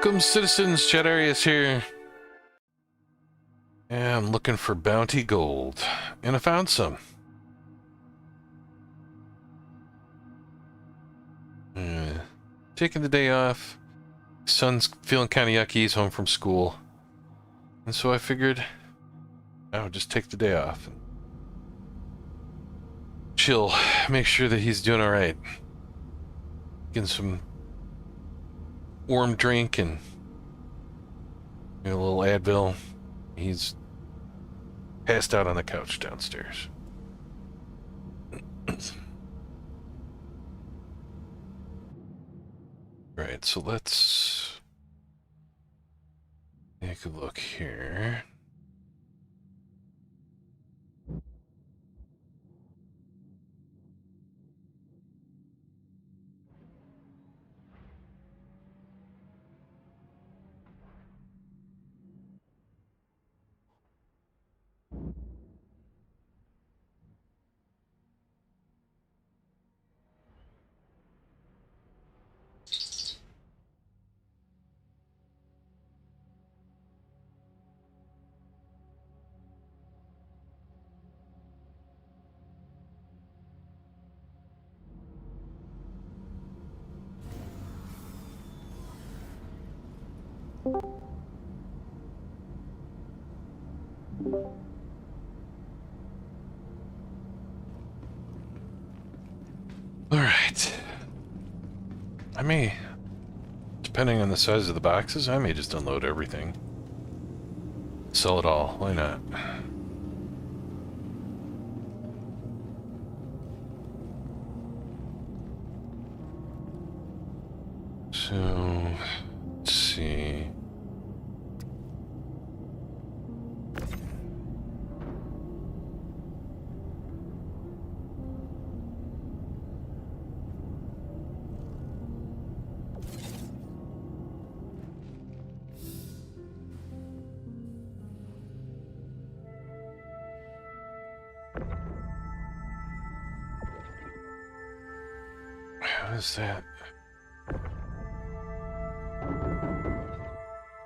Welcome, citizens. Chat Arias here. Yeah, I'm looking for bounty gold, and I found some. Taking the day off. Son's feeling kind of yucky. He's home from school, and so I figured I would just take the day off and chill, make sure that he's doing all right. Getting some warm drink and a little Advil. He's passed out on the couch downstairs. Right, so let's take a look here. Alright. I may, depending on the size of the boxes, I may just unload everything. Sell it all, why not? So, let's see. What is that?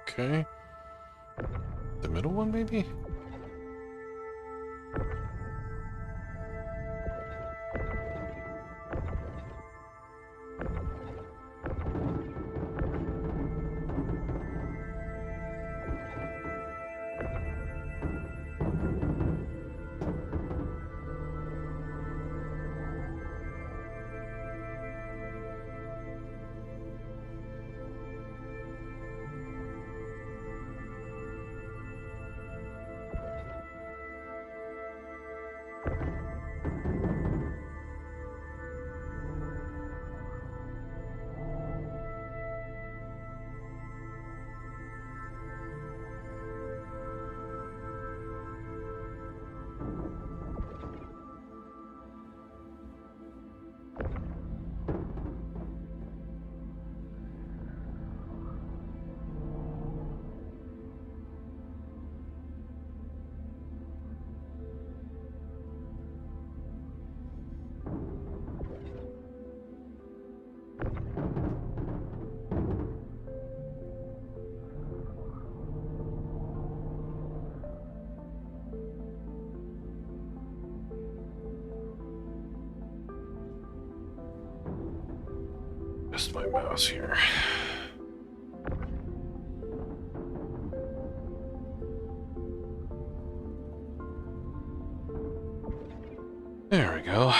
Okay. The middle one, maybe? Just my mouse here. There we go.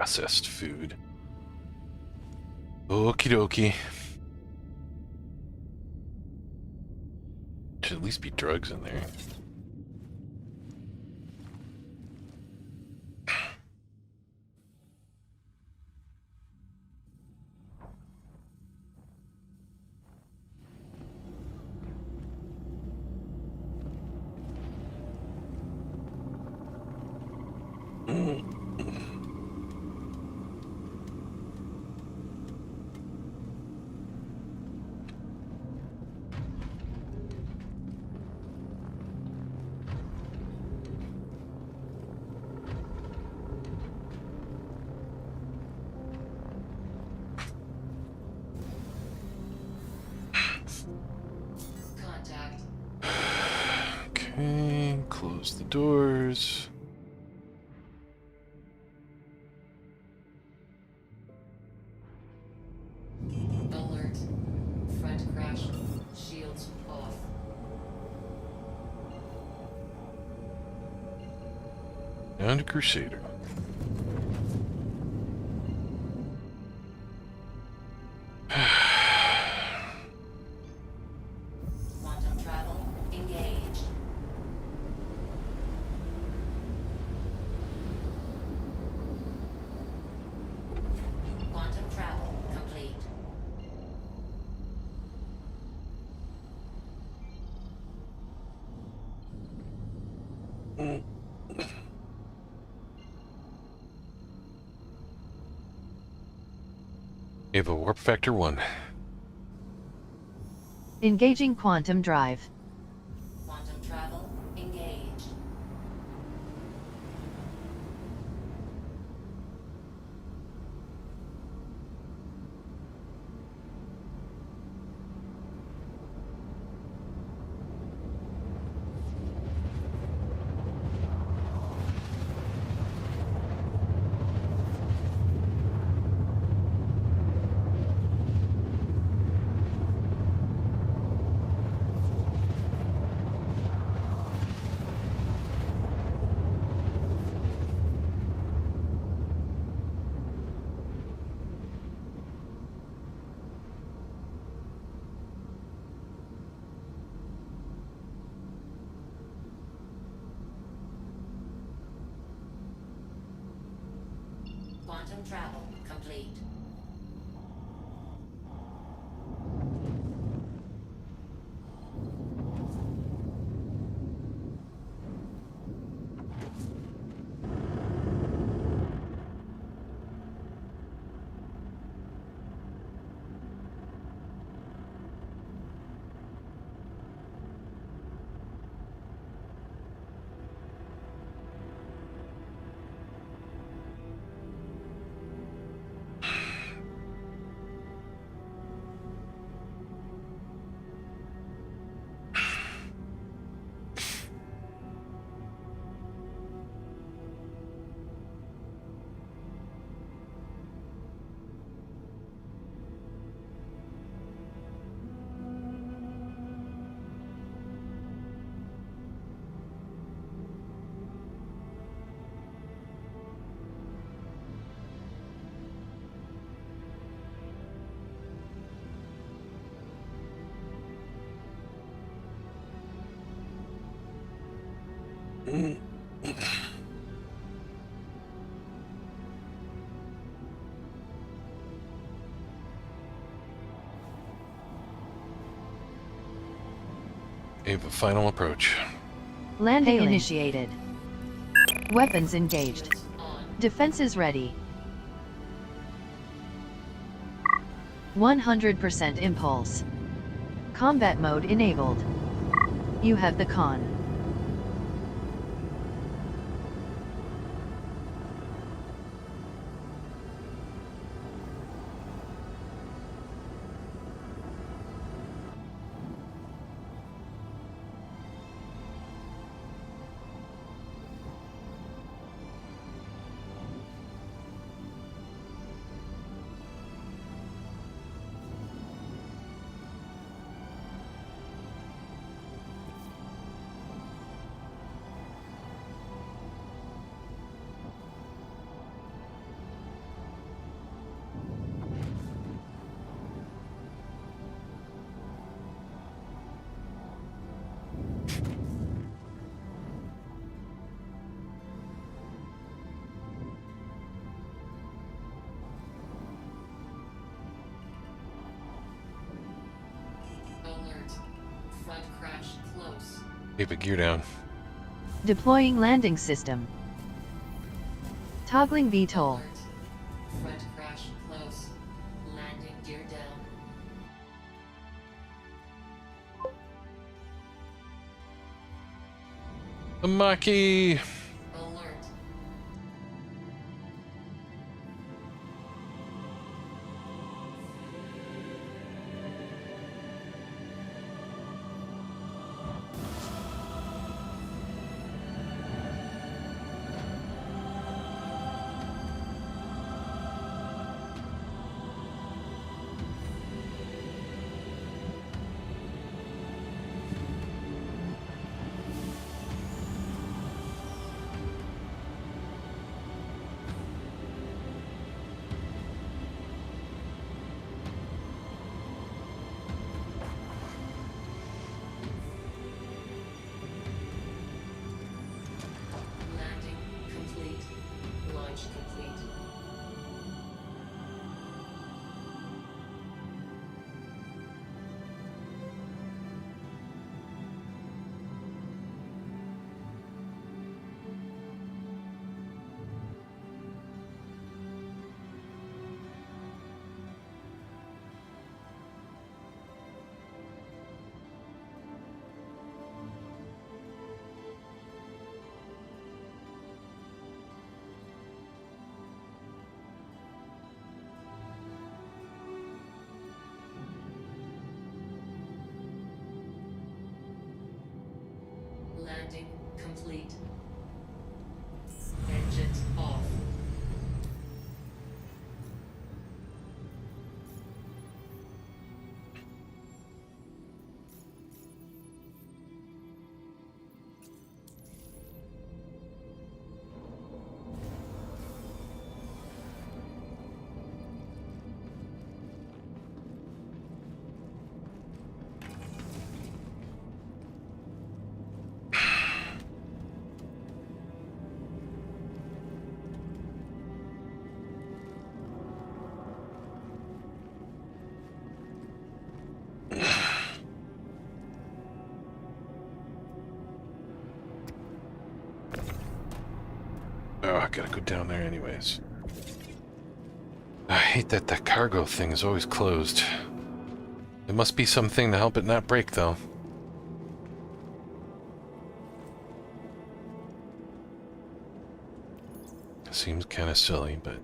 processed food. Okie dokie. Should at least be drugs in there. Okay, close the doors. Alert. Front crash. Shields off. Down to Crusader. Quantum travel engaged. Quantum travel complete. You have a warp factor 1. Engaging quantum drive. Quantum travel engaged. Quantum travel complete. You have a final approach. Landing Hailing. initiated. Weapons engaged. Shields on. Defenses ready. 100% impulse. Combat mode enabled. You have the con. Keep a gear down. Deploying landing system. Toggling VTOL. Alert. Front crash close. Landing gear down. A Maki! Alert. Landing complete. Launch complete. Landing complete. Engines off. Oh, I gotta go down there anyways. I hate that that cargo thing is always closed. There must be something to help it not break, though. Seems kind of silly, but...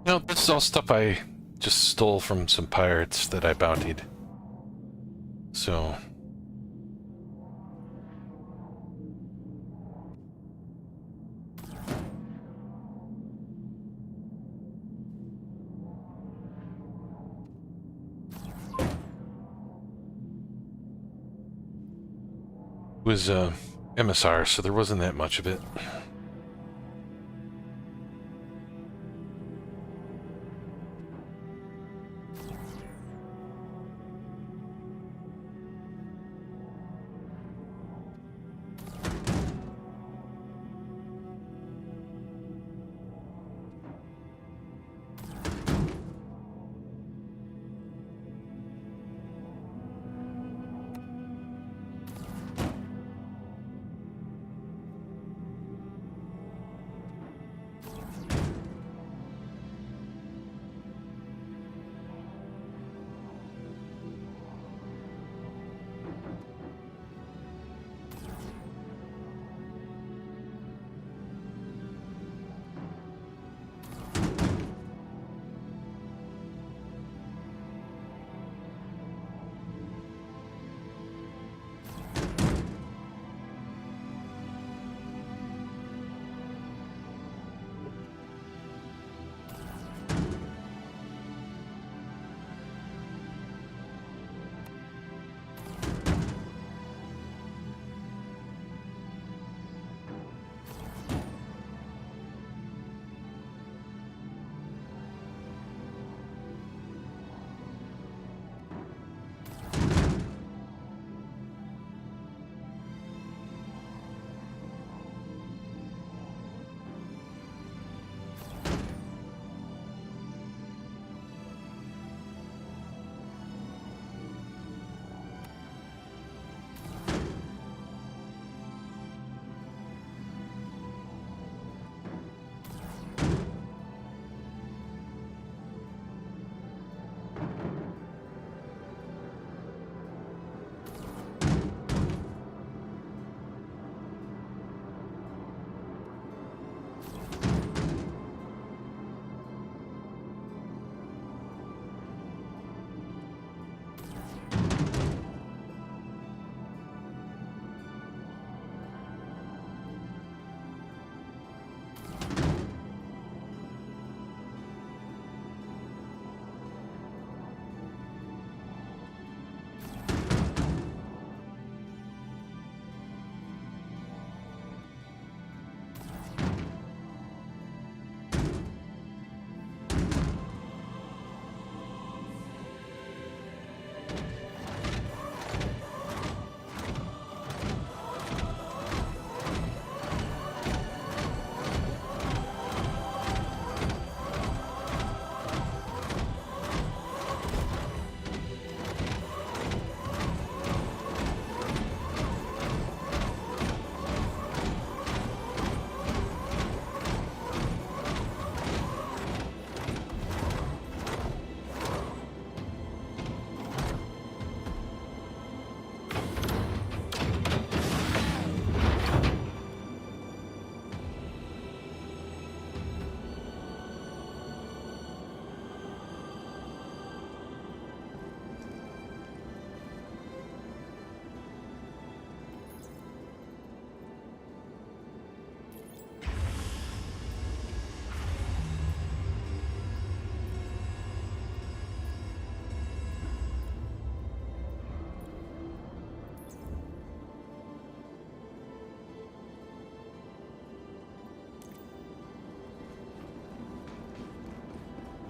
No, this is all stuff I just stole from some pirates that I bountied. So... It was MSR, so there wasn't that much of it.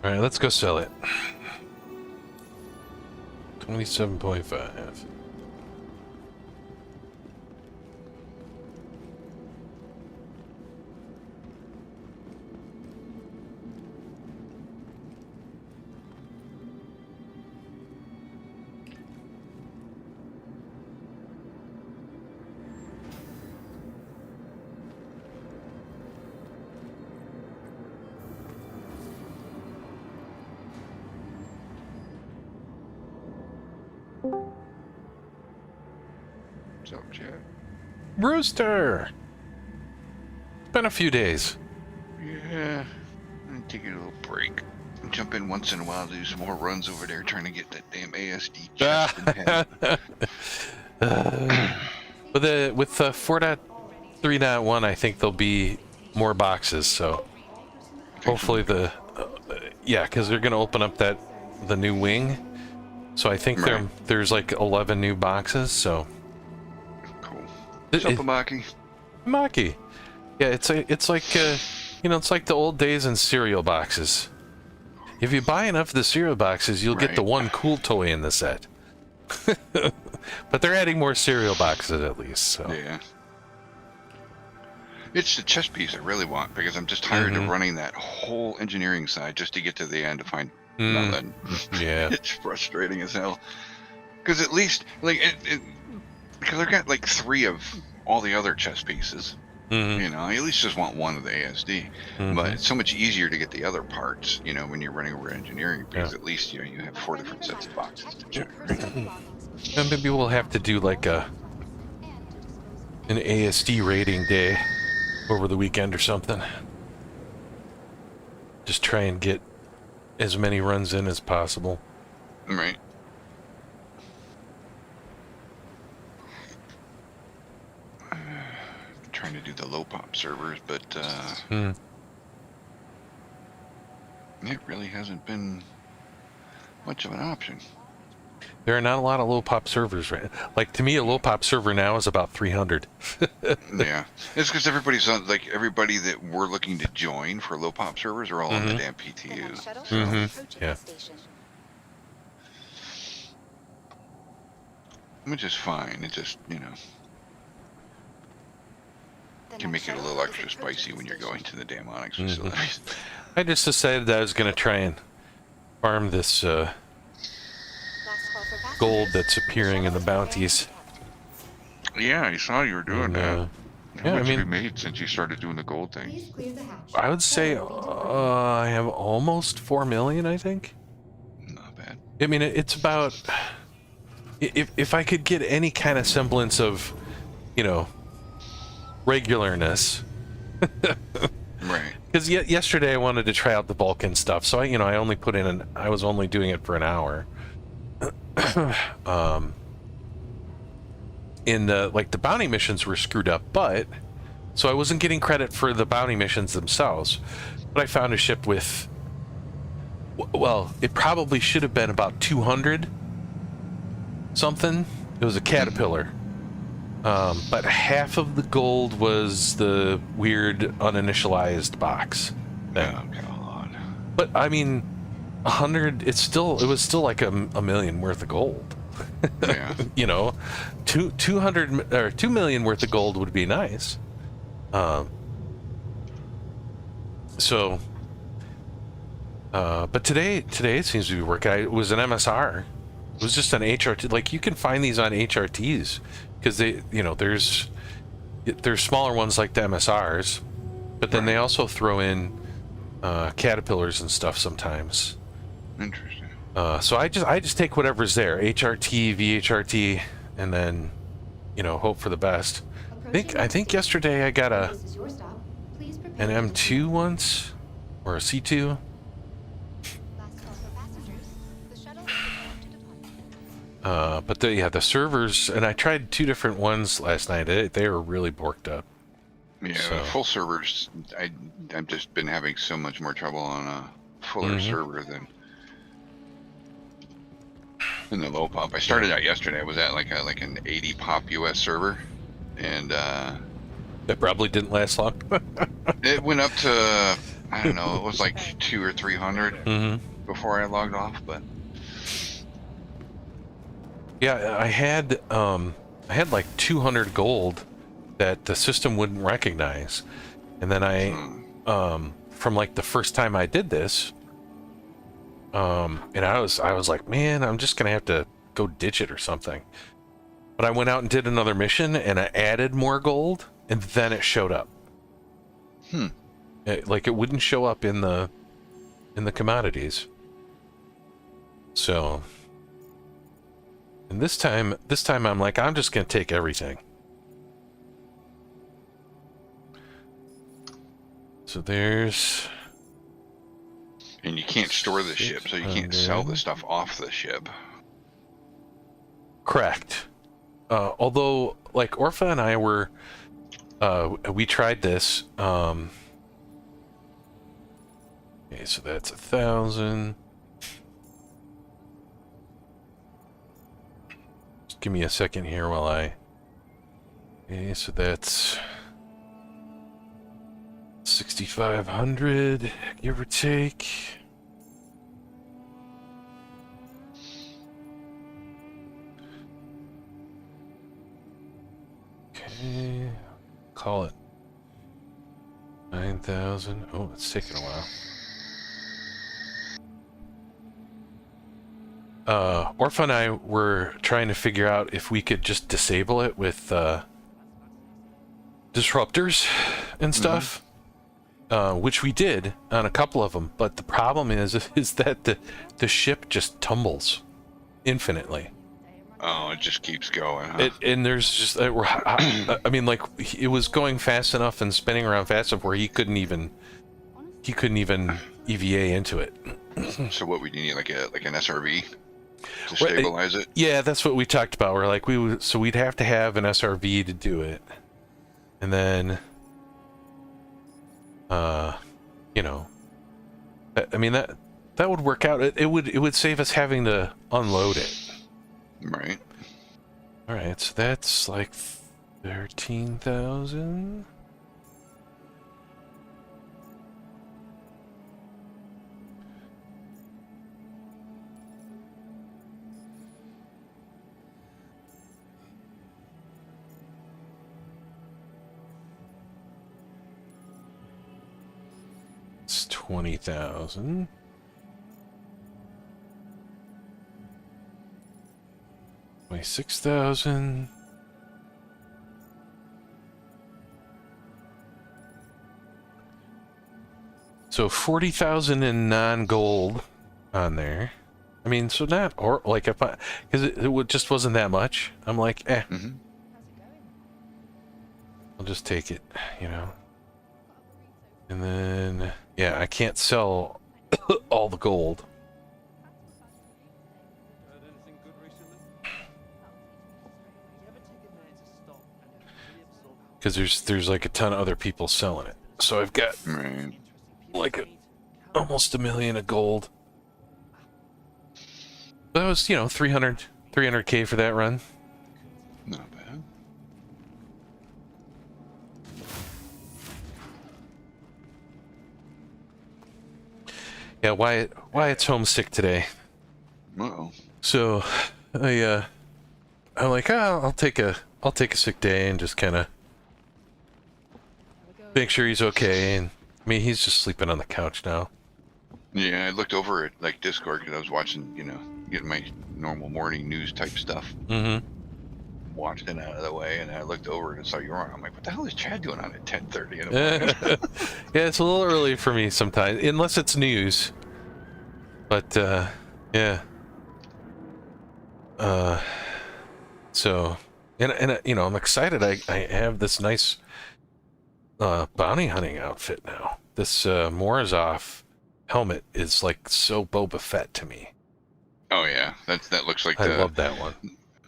Alright, let's go sell it. 27.5. What's up, Chad? Rooster! It's been a few days. Yeah, and take a little break. Jump in once in a while to do some more runs over there, trying to get that damn ASD chest in head. With 4.3.1, I think there'll be more boxes. So hopefully yeah, because they're gonna open up the new wing. So I think there's like 11 new boxes. So cool. What's up, Amaki? Maki. Yeah, it's like it's like the old days in cereal boxes. If you buy enough of the cereal boxes, you'll get the one cool toy in the set. But they're adding more cereal boxes at least. So yeah, it's the chess piece I really want, because I'm just tired of running that whole engineering side just to get to the end to find nothing. Yeah, it's frustrating as hell. Because at least because I've got like 3 of all the other chess pieces. You know, I at least just want one of the ASD. But it's so much easier to get the other parts, you know, when you're running over engineering, because at least, you know, you have 4 different sets of boxes to check. And maybe we'll have to do like an ASD rating day over the weekend or something. Just try and get as many runs in as possible. Right. Trying to do the low pop servers, but it really hasn't been much of an option. There are not a lot of low pop servers, right? Like, to me, a low pop server now is about 300. Yeah, it's because everybody's on, like, everybody that we're looking to join for low pop servers are all on the damn PTU. Yeah. Which is fine. It just, you know, can make it a little extra spicy when you're going to the damn Onyx facilities. I just decided that I was going to try and farm this gold that's appearing in the bounties. Yeah, I saw you were doing that. How Yeah, much have you made since you started doing the gold thing? I would say I have almost 4 million, I think. Not bad. I mean, it's about... If I could get any kind of semblance of, you know, regularness. Right. Because yesterday I wanted to try out the Vulcan stuff, so I only put in I was only doing it for an hour. Like the bounty missions were screwed up, but so I wasn't getting credit for the bounty missions themselves. But I found a ship with, well, it probably should have been about 200 something. It was a Caterpillar. But half of the gold was the weird uninitialized box thing. Oh, God. But I mean, 100. It was still like a million worth of gold. Yeah. You know, 200 or 2 million worth of gold would be nice. But today it seems to be working. It was an MSR. It was just an HRT. Like, you can find these on HRTs. Because there's smaller ones like the MSRs, but then they also throw in Caterpillars and stuff sometimes. Interesting. So I just take whatever's there, HRT, VHRT, and then hope for the best. I think yesterday I got an M2 once, or a C2. But the servers, and I tried 2 different ones last night. They were really borked up. Yeah, So. Full servers. I've just been having so much more trouble on a fuller server than the low pop. I started out yesterday. I was at like an 80 pop US server, and that probably didn't last long. it went up to, I don't know, it was like 200 or 300 before I logged off, but. Yeah, I had like 200 gold that the system wouldn't recognize, and then from like the first time I did this, and I was like, man, I'm just gonna have to go ditch it or something. But I went out and did another mission, and I added more gold, and then it showed up. Like, it wouldn't show up in the commodities. So. And this time I'm like, I'm just gonna take everything. So there's you can't store the ship, so you can't sell the stuff off the ship. Correct. Although, like, Orpha and I were, we tried this. Okay, so that's 1,000. Just give me a second here while I. Okay, so that's 6,500, give or take. Okay, call it 9,000. Oh, it's taking a while. Orpha and I were trying to figure out if we could just disable it with disruptors and stuff, which we did on a couple of them. But the problem is that the ship just tumbles infinitely. Oh, it just keeps going, huh? And there's just, I mean, like, it was going fast enough and spinning around fast enough where he couldn't even EVA into it. So what would you need, like an SRV to stabilize it? Yeah, that's what we talked about. We're like, we'd have to have an SRV to do it, and then, you know, I mean that would work out. It would save us having to unload it. Right. All right, so that's like 13,000. It's 20,000. $26,000. So 40,000 in non-gold on there. I mean, so not, or like, if I, because it just wasn't that much. I'm like, I'll just take it, you know. And then, yeah, I can't sell all the gold. Because there's like a ton of other people selling it. So I've got like almost 1 million of gold. That was, you know, 300K for that run. Not bad. Yeah, Wyatt's homesick today. Uh-oh. So I'm like, I'll take a sick day and just kind of make sure he's okay. And I mean, he's just sleeping on the couch now. Yeah, I looked over at like Discord because I was watching, you know, getting my normal morning news type stuff. Watched it out of the way, and I looked over and saw you were on. I'm like, what the hell is Chad doing on at 10:30 in the morning? Yeah, it's a little early for me sometimes, unless it's news. But yeah. So, and you know, I'm excited. I have this nice bounty hunting outfit now. This Morozov helmet is like so Boba Fett to me. Oh yeah, that looks like. I love that one.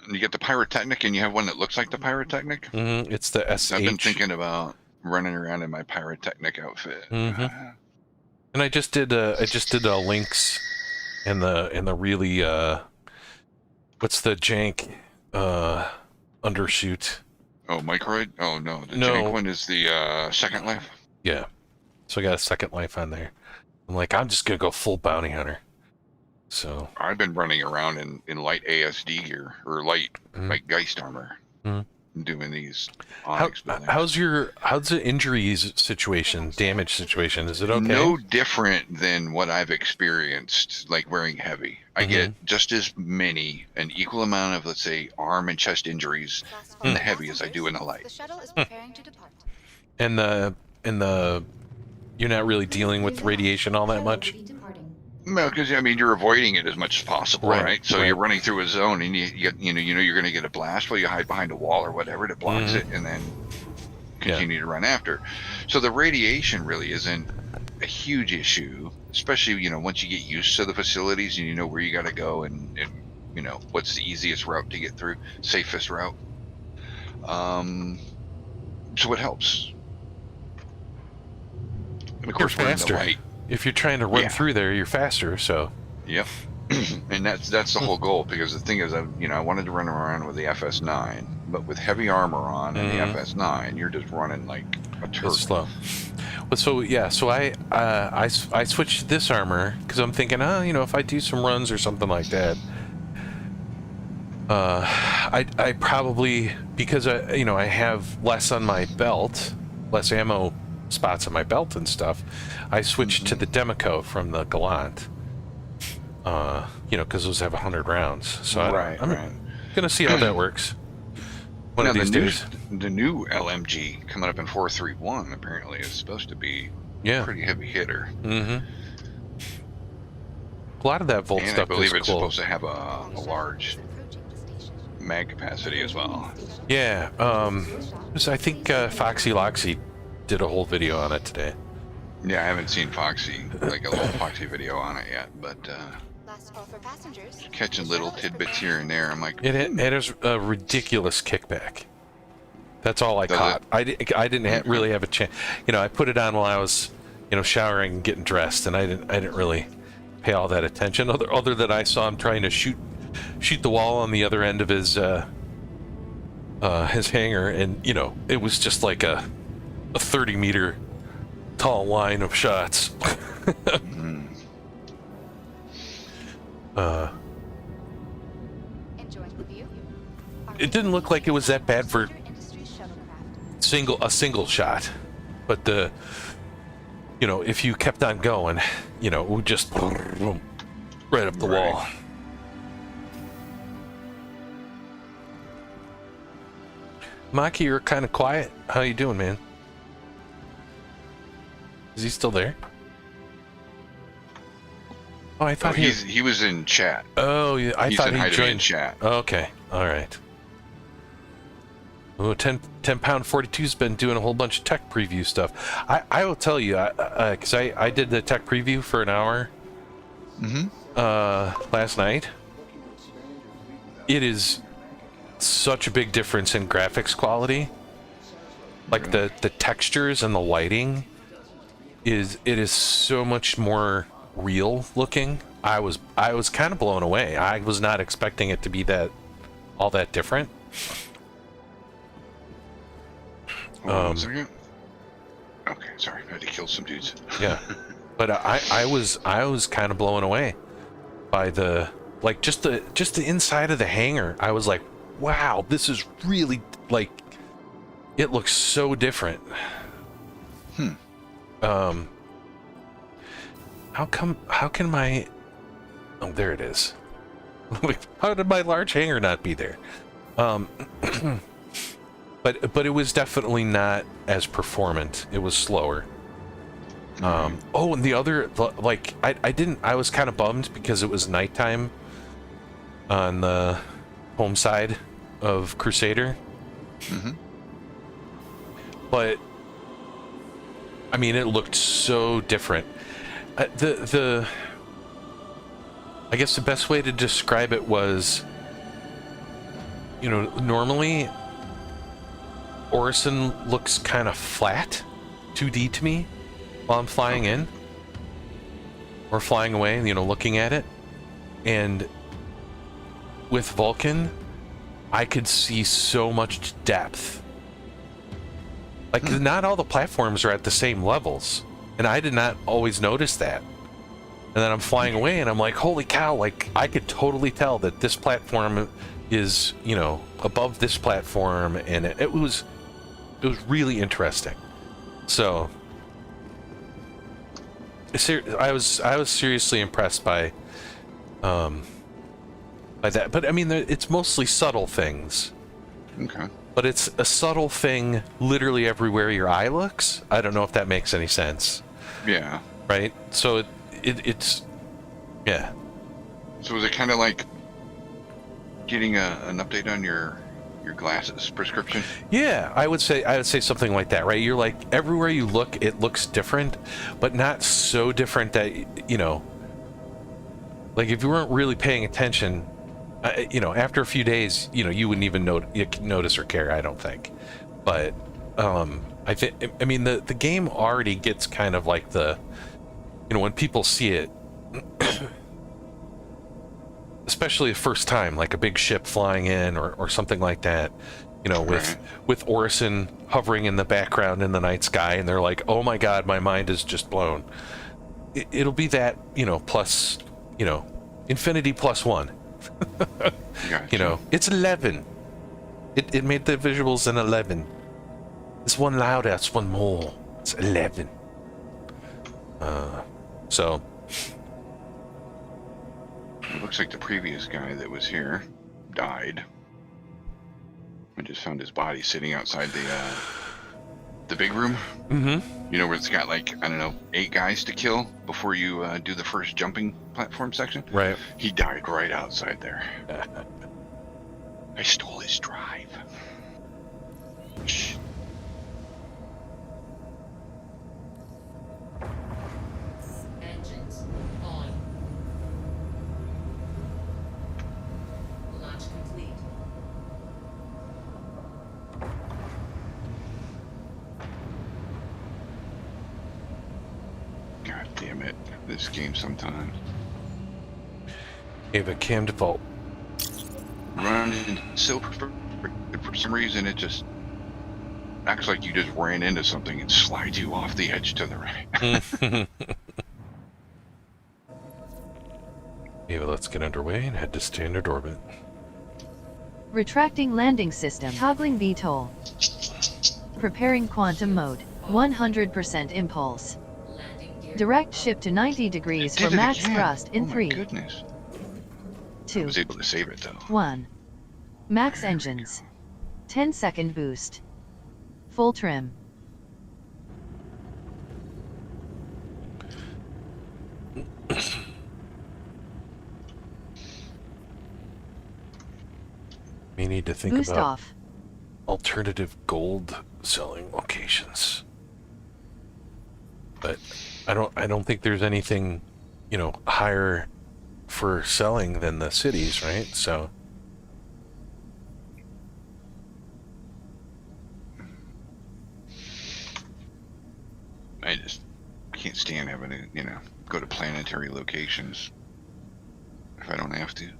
You get the pyrotechnic, and you have one that looks like the pyrotechnic. It's the SH. I've been thinking about running around in my pyrotechnic outfit. And I just did Lynx, and the really what's the jank undershoot? Oh, Microid? Oh no, the jank one is the Second Life. Yeah, so I got a Second Life on there. I'm like, I'm just gonna go full bounty hunter. So I've been running around in light ASD gear or light like Geist armor, doing these Onyx buildings. How's the injuries situation, damage situation? Is it okay? No different than what I've experienced, like wearing heavy. I get just as many, an equal amount of, let's say, arm and chest injuries in the heavy as I do in the light. The shuttle is preparing to depart. And the you're not really dealing with radiation all that much. No, because I mean you're avoiding it as much as possible, right? So you're running through a zone, and you know you're going to get a blast. Well, you hide behind a wall or whatever that blocks it, and then continue to run after. So the radiation really isn't a huge issue, especially, once you get used to the facilities and you know where you got to go and what's the easiest route to get through, safest route. So it helps. And of course, You're we're in the faster. light. If you're trying to run Yeah. through there, you're faster. So. Yep. And that's the whole goal, because the thing is, I wanted to run around with the FS9, but with heavy armor on and the FS9, you're just running like a turtle. It's slow. Well, so yeah, so I switched to this armor because I'm thinking, if I do some runs or something like that, I probably, because I have less on my belt, less ammo spots on my belt and stuff, I switched to the Demico from the Gallant. Because those have 100 rounds. So I'm gonna see how that works. One of these days. The new LMG coming up in 431 apparently is supposed to be a pretty heavy hitter. Mm-hmm. A lot of that Volt and stuff I believe is it's cool. supposed to have a large mag capacity as well. Yeah. So I think Foxy Loxy did a whole video on it today. Yeah, I haven't seen Foxy, like a little Foxy video on it yet, but catching little tidbits here and there. I'm like, it has a ridiculous kickback. That's all I caught. I didn't really have a chance. I put it on while I was, showering and getting dressed, and I didn't really pay all that attention. Other than I saw him trying to shoot the wall on the other end of his hangar, and it was just like a 30-meter tall line of shots. It didn't look like it was that bad for a single shot, but if you kept on going, it would just right up the wall. Maki, you're kind of quiet. How you doing, man? Is he still there? Oh, I thought he was in chat. Oh, yeah, I thought he joined in chat. Okay, all right. Oh, 10 pound 42's been doing a whole bunch of tech preview stuff. I will tell you, because I did the tech preview for an hour last night. It is such a big difference in graphics quality. Like the textures and the lighting it is so much more real looking. I was kind of blown away. I was not expecting it to be all that different. One second. Okay, sorry, I had to kill some dudes. Yeah, but I was kind of blown away by just the inside of the hangar. I was like, wow, this is really it looks so different. How can my... Oh, there it is. How did my large hangar not be there? But it was definitely not as performant. It was slower. Oh, and the other, I was kind of bummed because it was nighttime on the home side of Crusader. But I mean, it looked so different. I guess the best way to describe it was, normally Orison looks kind of flat, 2D to me, while I'm flying in or flying away, looking at it. And with Vulcan, I could see so much depth. Like, not all the platforms are at the same levels, and I did not always notice that. And then I'm flying away, and I'm like, holy cow, like, I could totally tell that this platform is, above this platform, and it was really interesting. So, I was seriously impressed by that. But, I mean, it's mostly subtle things. Okay. But it's a subtle thing literally everywhere your eye looks. I don't know if that makes any sense. Yeah. Right? So it's... Yeah. So is it kind of like getting an update on your your glasses prescription. Yeah, I would say something like that, right? You're like, everywhere you look, it looks different, but not so different that, you know, like if you weren't really paying attention, you know, after a few days, you know, you wouldn't even notice or care, I don't think. But I mean, the game already gets kind of like the, you know, when people see it, especially the first time, like a big ship flying in or something like that, you know, with Orison hovering in the background in the night sky, and they're like, oh my god, my mind is just blown. It'll be that, you know, plus, you know, infinity plus one. Gotcha. You know, it's 11. It made the visuals an 11. It's one louder, it's one more. It's 11. So it looks like the previous guy that was here died. I just found his body sitting outside the big room. Mm-hmm. You know, where it's got like, I don't know, 8 guys to kill before you do the first jumping platform section. Right. He died right outside there. I stole his drive. Shh. Engines on. Launch complete. God damn it. This game sometimes. Gave a cam default. Running so for some reason it just acts like you just ran into something and slides you off the edge to the right. Ava, let's get underway and head to standard orbit. Retracting landing system. Toggling VTOL. Preparing quantum mode. 100% impulse. Landing gear. Direct ship to 90 degrees Did for it max again. thrust in Oh my 3, goodness. I 2, was able to save it though. 1. Max engines. 10-second boost. Full trim. We need to think Boost about off. alternative gold selling locations. But I don't think there's anything, you know, higher for selling than the cities, right? So I just can't stand having to, you know, go to planetary locations if I don't have to.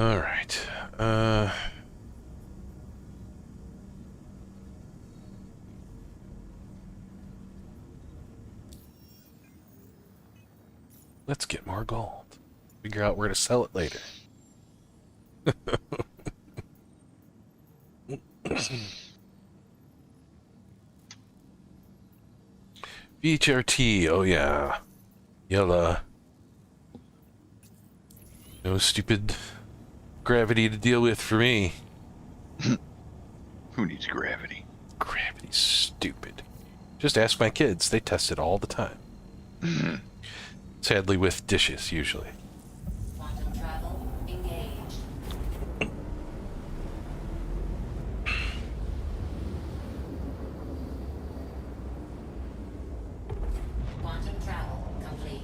all right. Let's get more gold. Figure out where to sell it later. VHRT, oh yeah. Yella. No stupid gravity to deal with for me. Who needs gravity? Gravity's stupid. Just ask my kids. They test it all the time. Sadly, with dishes, usually. Quantum travel engaged. Quantum travel complete.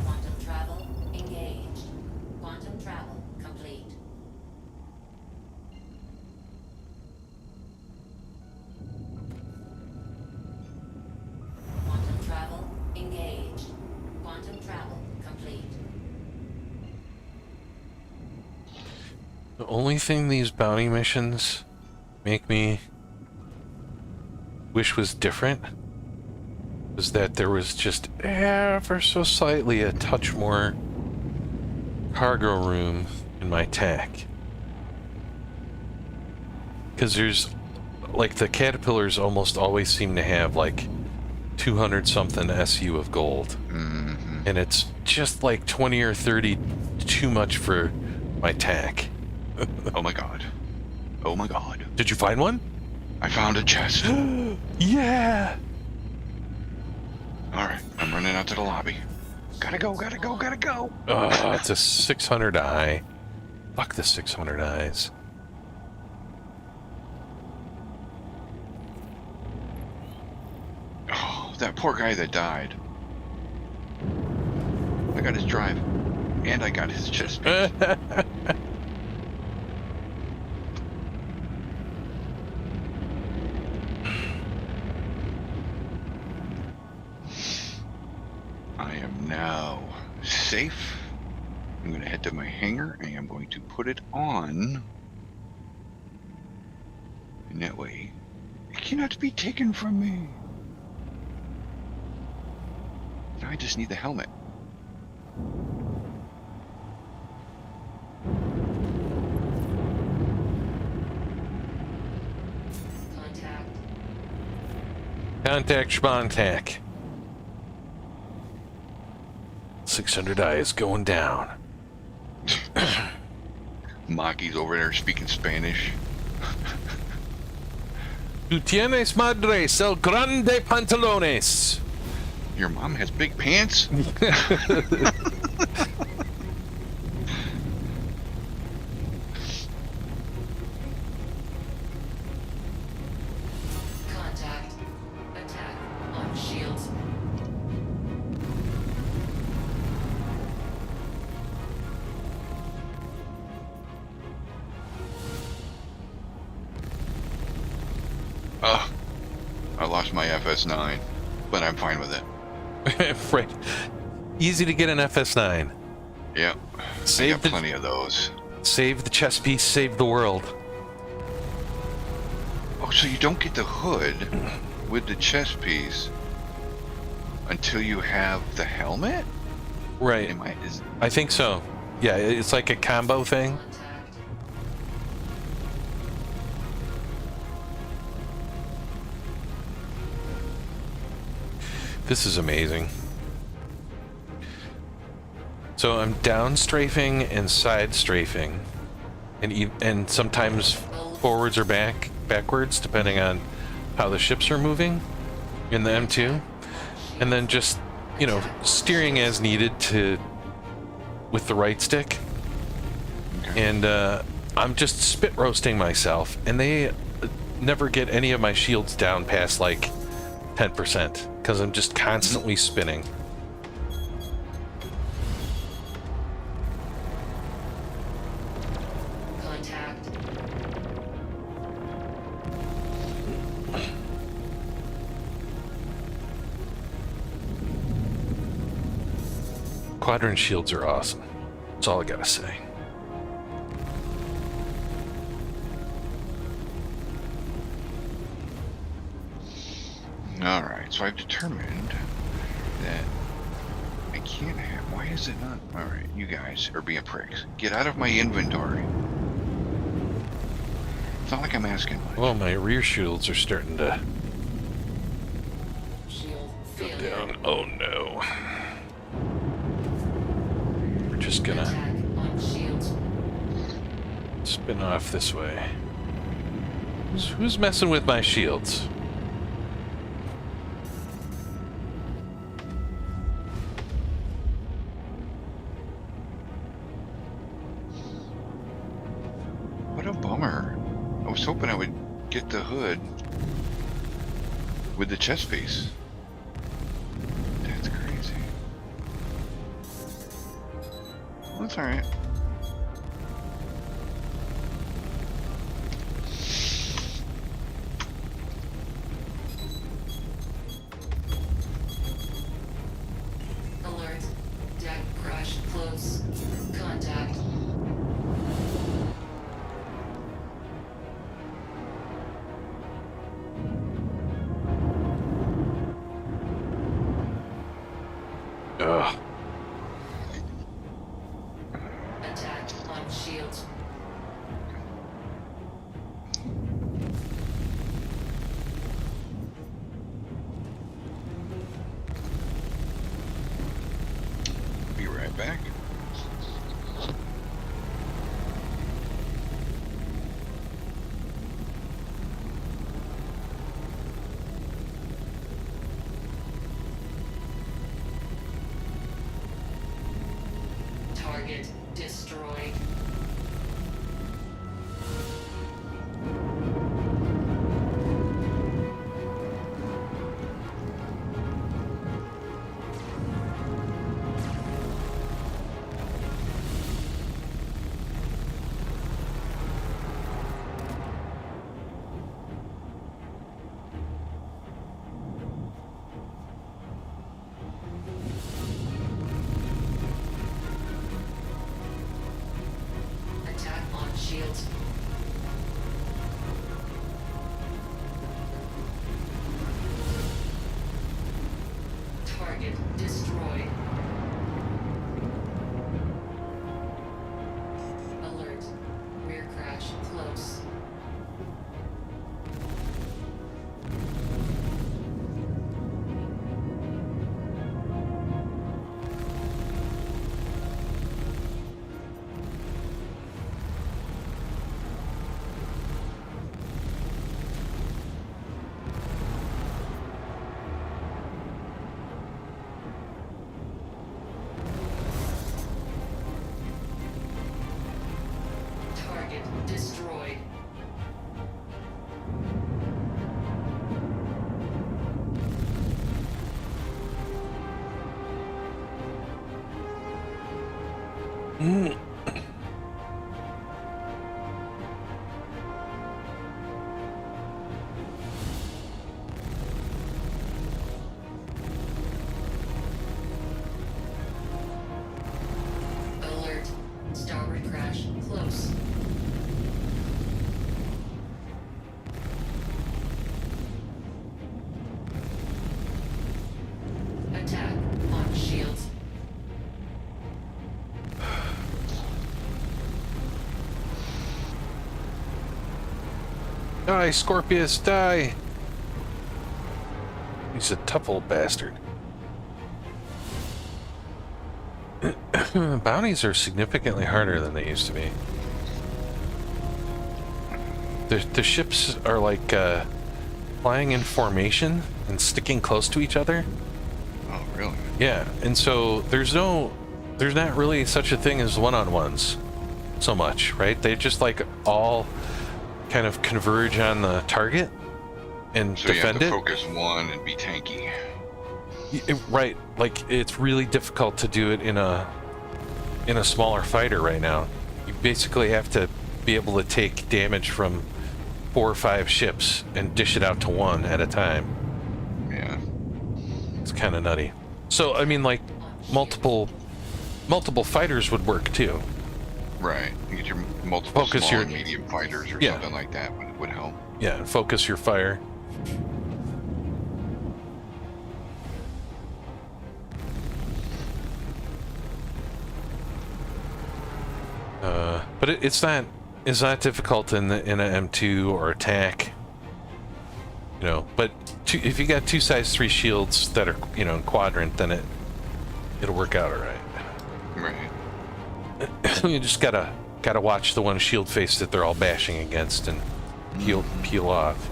Quantum travel engaged. Quantum travel complete. Quantum travel engaged. Quantum travel complete. The only thing these bounty missions make me wish was different was that there was just ever so slightly a touch more cargo room in my TAC. Because there's, like, the Caterpillars almost always seem to have, like, 200 something SU of gold. Mm-hmm. And it's just like 20 or 30 too much for my tack. Oh my god. Oh my god. Did you find one? I found a chest. Yeah! Alright, I'm running out to the lobby. Gotta go, gotta go, gotta go! Oh, it's a 600 eye. Fuck the 600 eyes. Oh, that poor guy that died. I got his drive. And I got his chest piece. I am now safe. I'm going to head to my hangar and I'm going to put it on. And that way, it cannot be taken from me. Now I just need the helmet. Contact. Contact Schmontac. 600 eye is going down. Maki's over there speaking Spanish. Tu tienes madres el grande pantalones. Your mom has big pants? Contact. Attack on shields. I lost my FS9, but I'm fine with it. Right. Easy to get an FS9. Yep. I Save got the, plenty of those. save the chess piece, save the world. Oh, so you don't get the hood with the chest piece until you have the helmet? Right. I think so. Yeah, it's like a combo thing. Contact. This is amazing. So I'm down strafing and side strafing, and sometimes forwards or backwards, depending on how the ships are moving in the M2, and then just, you know, steering as needed with the right stick. Okay. And I'm just spit roasting myself, and they never get any of my shields down past like 10% because I'm just constantly spinning. Contact. Quadrant shields are awesome. That's all I gotta say. Alright, so I've determined that I can't have... Why is it not... Alright, you guys are being pricks. Get out of my inventory. It's not like I'm asking much. Well, my rear shields are starting to Shield go failure. down. Oh no. We're just gonna Attack on shields. spin off this way. Who's messing with my shields? What a bummer. I was hoping I would get the hood with the chest piece. That's crazy. Well, that's alright. Alert. Deck crash close. Contact. Ugh. Attack on shields. back. Target destroyed. Attack on shields. Target destroyed. Alert. Rear crash close. Target destroyed. Mm. Alert. Starboard crash close. Attack on shields. Die, Scorpius, die! He's a tough old bastard. Bounties are significantly harder than they used to be. The ships are like flying in formation and sticking close to each other. Oh, really? Yeah, and so there's not really such a thing as one-on-ones so much, right? They just like all kind of converge on the target and So you have defend to it. focus one and be tanky. Right, like it's really difficult to do it in a smaller fighter right now. You basically have to be able to take damage from 4 or 5 ships and dish it out to one at a time. Yeah. It's kind of nutty. So I mean, like multiple fighters would work too. Right. You get your multiple Focus small your- and medium fighters or Yeah. something like that would help. Yeah, focus your fire. But it's not difficult in a M2 or attack. You know, but if you got 2 size 3 shields that are, you know, in quadrant, then it'll work out all right. Right. You just gotta watch the one shield face that they're all bashing against and peel off.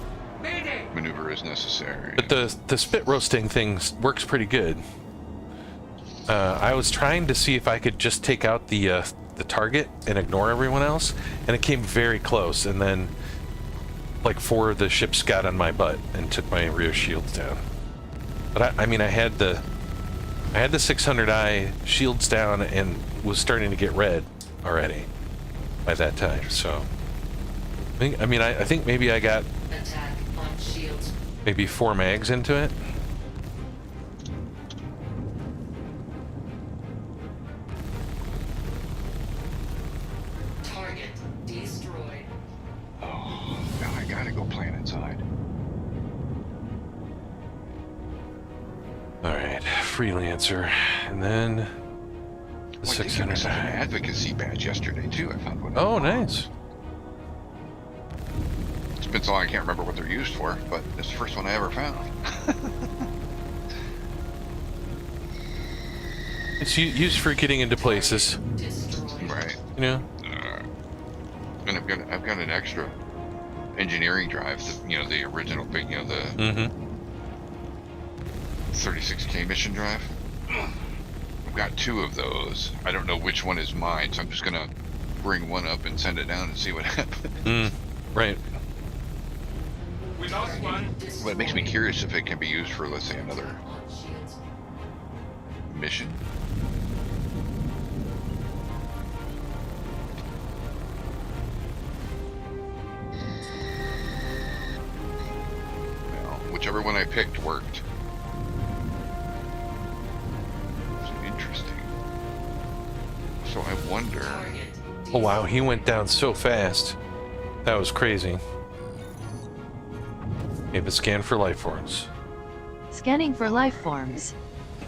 Maneuver is necessary. But the spit roasting thing works pretty good. I was trying to see if I could just take out the target and ignore everyone else, and it came very close, and then like 4 of the ships got on my butt and took my rear shields down. But I mean I had the 600i shields down and was starting to get red already by that time. So I think maybe I got Attack on shields. maybe 4 mags into it. Target destroyed. Oh, now I gotta go planetside. All right, freelancer, and then the Well, I did get myself an 600i. advocacy badge yesterday too. I found one. Oh, nice. It's been so long I can't remember what they're used for, but it's the first one I ever found. It's used for getting into places. Destroyed. Right. You know. And I've got an extra engineering drive. The original big, the 36K mission drive. I've got 2 of those. I don't know which one is mine, so I'm just gonna bring one up and send it down and see what happens. Right. We lost one. But it makes me curious if it can be used for, let's say, another On shields. mission. Well, whichever one I picked worked. So interesting. So I wonder. Target. Oh wow, he went down so fast. That was crazy. Gave a scan for life forms. Scanning for life forms.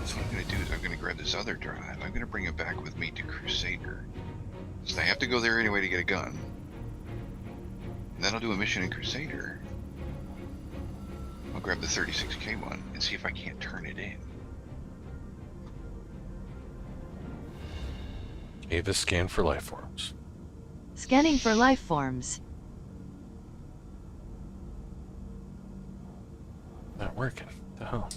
So what I'm going to do is I'm going to grab this other drive. I'm going to bring it back with me to Crusader. So I have to go there anyway to get a gun. And then I'll do a mission in Crusader. I'll grab the 36K one and see if I can't turn it in. Gave a scan for life forms. Scanning for life forms. Not working. What the hell?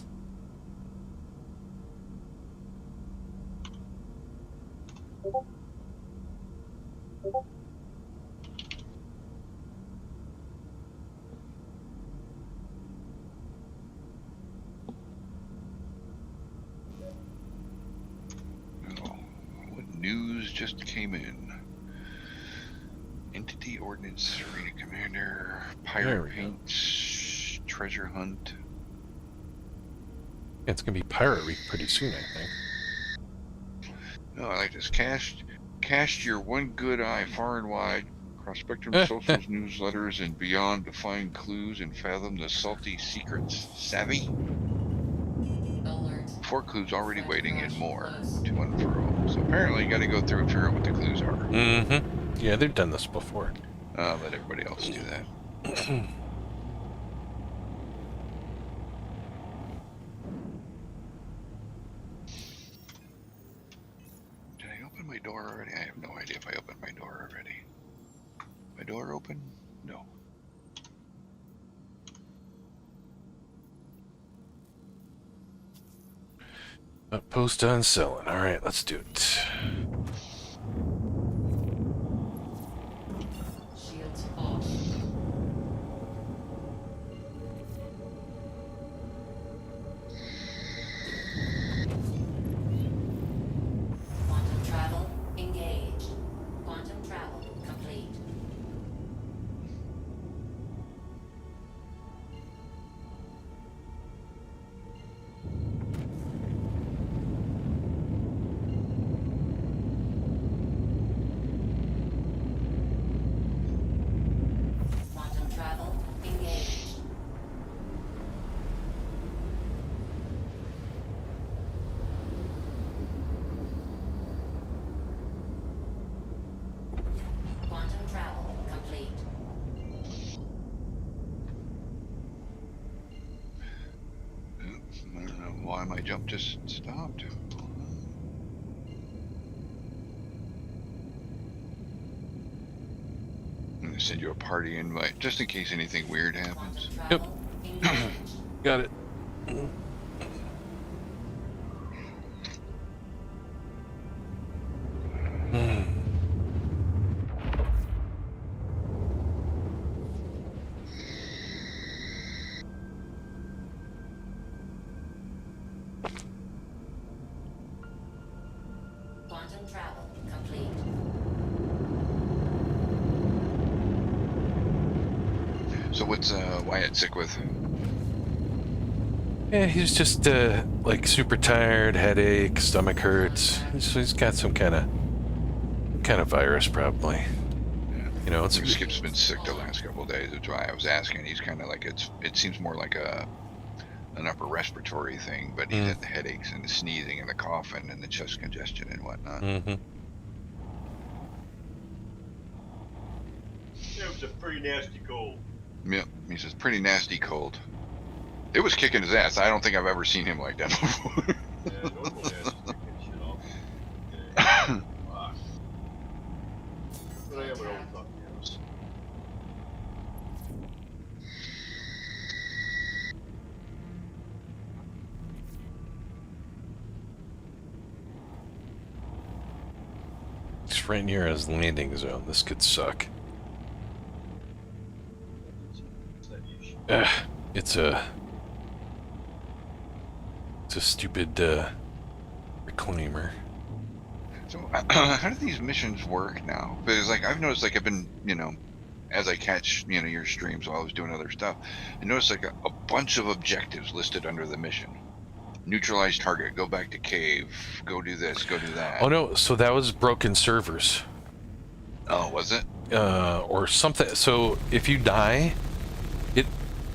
Oh, what news just came in? Entity Ordnance, Arena Commander, There Pirate we go. Paints, Treasure Hunt. It's gonna be Pirate Week pretty soon, I think. Oh, I like this. Cast your one good eye far and wide, across spectrum socials, newsletters, and beyond to find clues and fathom the salty secrets. Savvy? Alert. 4 clues already waiting and more to unfurl. So apparently you gotta go through and figure out what the clues are. Yeah, they've done this before. Let everybody else do that. Did I open my door already? I have no idea if I opened my door already. My door open? No. Post on selling. All right, let's do it. Shields off. Quantum travel engaged. Quantum travel complete. Quantum travel engaged. Quantum travel complete. I don't know why my jump just stopped. I'm gonna send you a party invite just in case anything weird happens. Quantum travel engaged. Got it. Quantum travel complete. So what's Wyatt sick with? Yeah, he's just like super tired, headache, stomach hurts. He's got some kind of virus probably. You know, it's Skip's been sick the last couple of days. That's why I was asking. He's kind of like it seems more like an upper respiratory thing, but he's had the headaches and the sneezing and the coughing and the chest congestion and whatnot. It was a pretty nasty cold. Yep, he says pretty nasty cold. It was kicking his ass. I don't think I've ever seen him like that before. Yeah, normal nasty kicking shit off. It's right near his landing zone. This could suck. Ugh, it's a stupid reclaimer. So how do these missions work now? Because like I've noticed, like I've been, as I catch, your streams while I was doing other stuff, I noticed like a bunch of objectives listed under the mission. Neutralize target, go back to cave, go do this, go do that. Oh no, so that was broken servers. Oh, was it? Or something. So if you die, it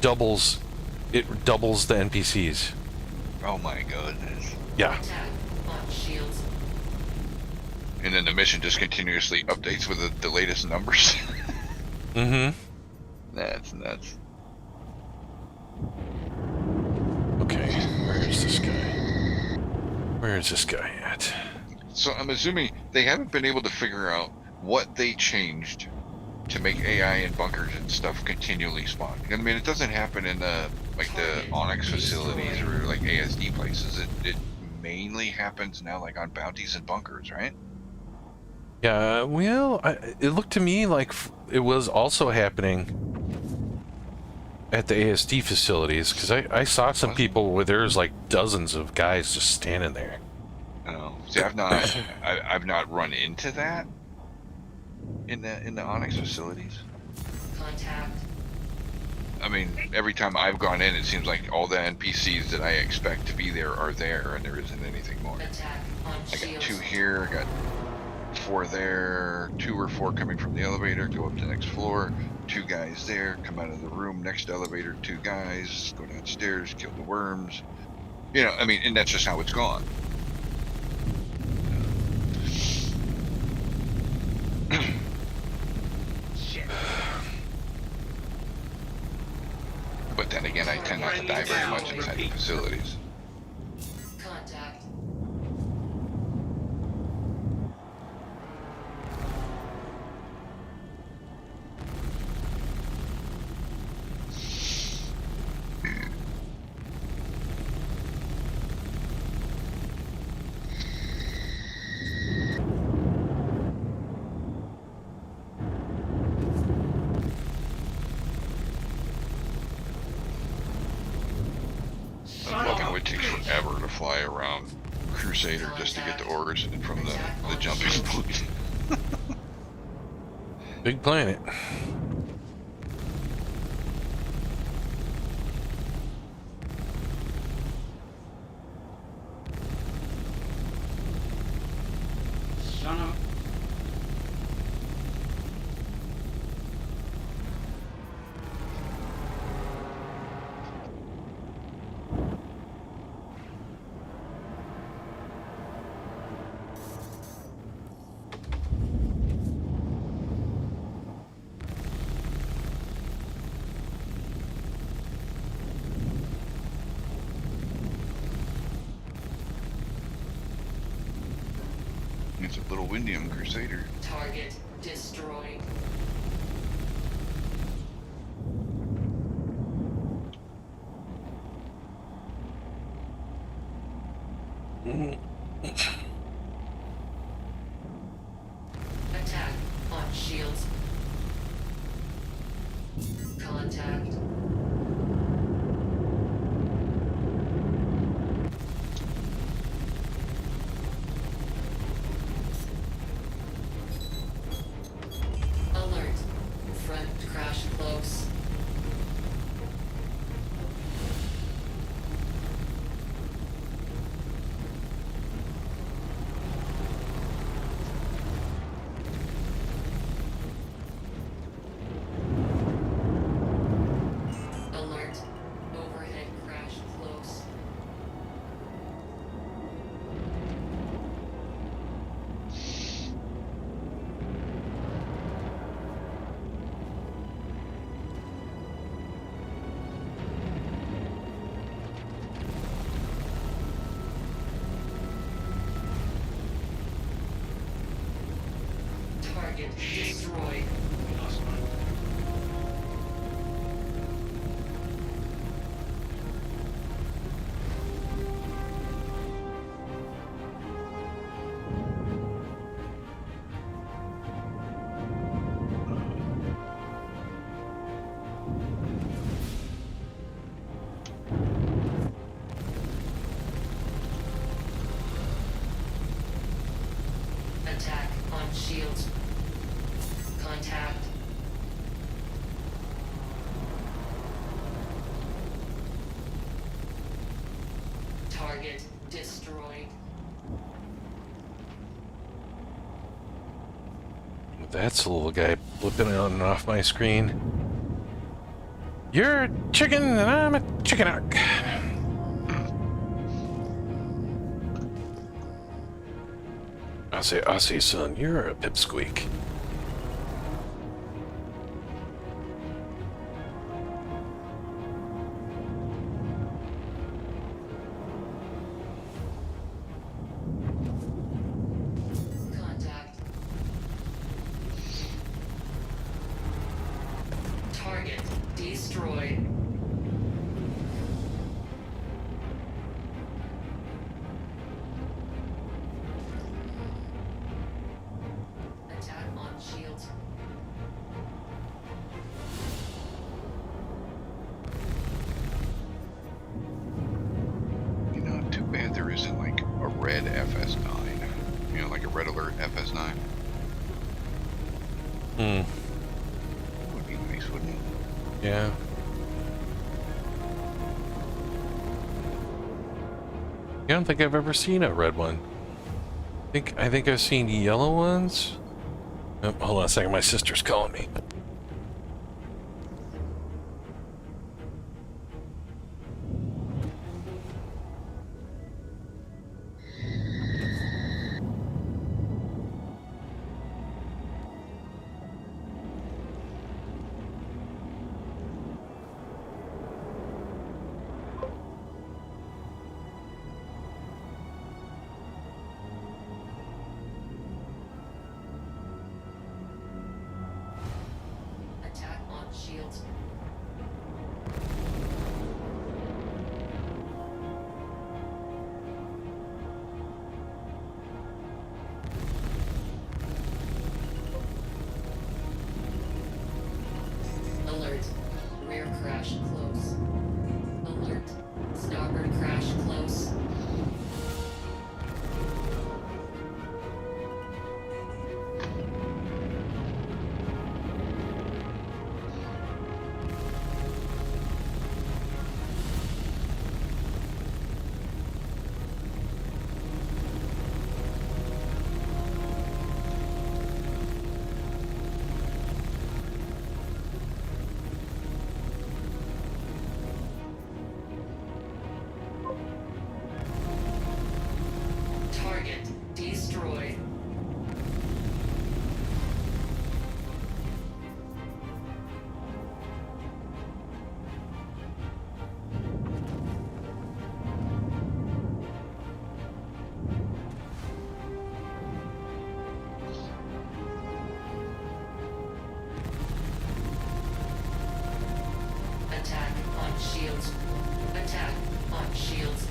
doubles the NPCs. Oh my goodness. Yeah. Attack on shields. And then the mission just continuously updates with the latest numbers. Mm-hmm. That's nuts. Okay, where is this guy? Where is this guy at? So I'm assuming they haven't been able to figure out what they changed to make AI and bunkers and stuff continually spawn. I mean, it doesn't happen in the Onyx facilities or like ASD places. It mainly happens now like on bounties and bunkers, right? Yeah, well, it looked to me like it was also happening at the ASD facilities, because I saw some people where there's like dozens of guys just standing there. Oh, see, I've not run into that in the Onyx facilities. Contact. I mean, every time I've gone in, it seems like all the NPCs that I expect to be there are there, and there isn't anything more. Attack on I got shields. 2 here, I got 4 there, 2 or 4 coming from the elevator, go up to the next floor, 2 guys there, come out of the room, next elevator, 2 guys, go downstairs, kill the worms. I mean, and that's just how it's gone. But then again, I tend not to die very much inside the facilities. Contact. I love how it takes forever to fly around Crusader just to get to Origin from the jumping point. Big planet. Son of It's a little windy on Crusader. Target destroyed. Attack on shields. Contact. Alert. Front crash close. Alert. Overhead crash close. Target destroyed. lost one. shields. Contact. Target destroyed. That's a little guy flipping on and off my screen. You're a chicken and I'm a chicken hawk. I say, son, you're a pipsqueak. Contact. Target destroyed. Attack on shields. You know, too bad there isn't like a red FS9. You know, like a red alert FS9. Would be nice, wouldn't it? Yeah. I don't think I've ever seen a red one. I think I've seen yellow ones. Oh, hold on a second, my sister's calling me. Attack on shields. Alert. Rear crash close. Alert. Starboard crash close. Target destroyed. Attack on shields. Attack on shields.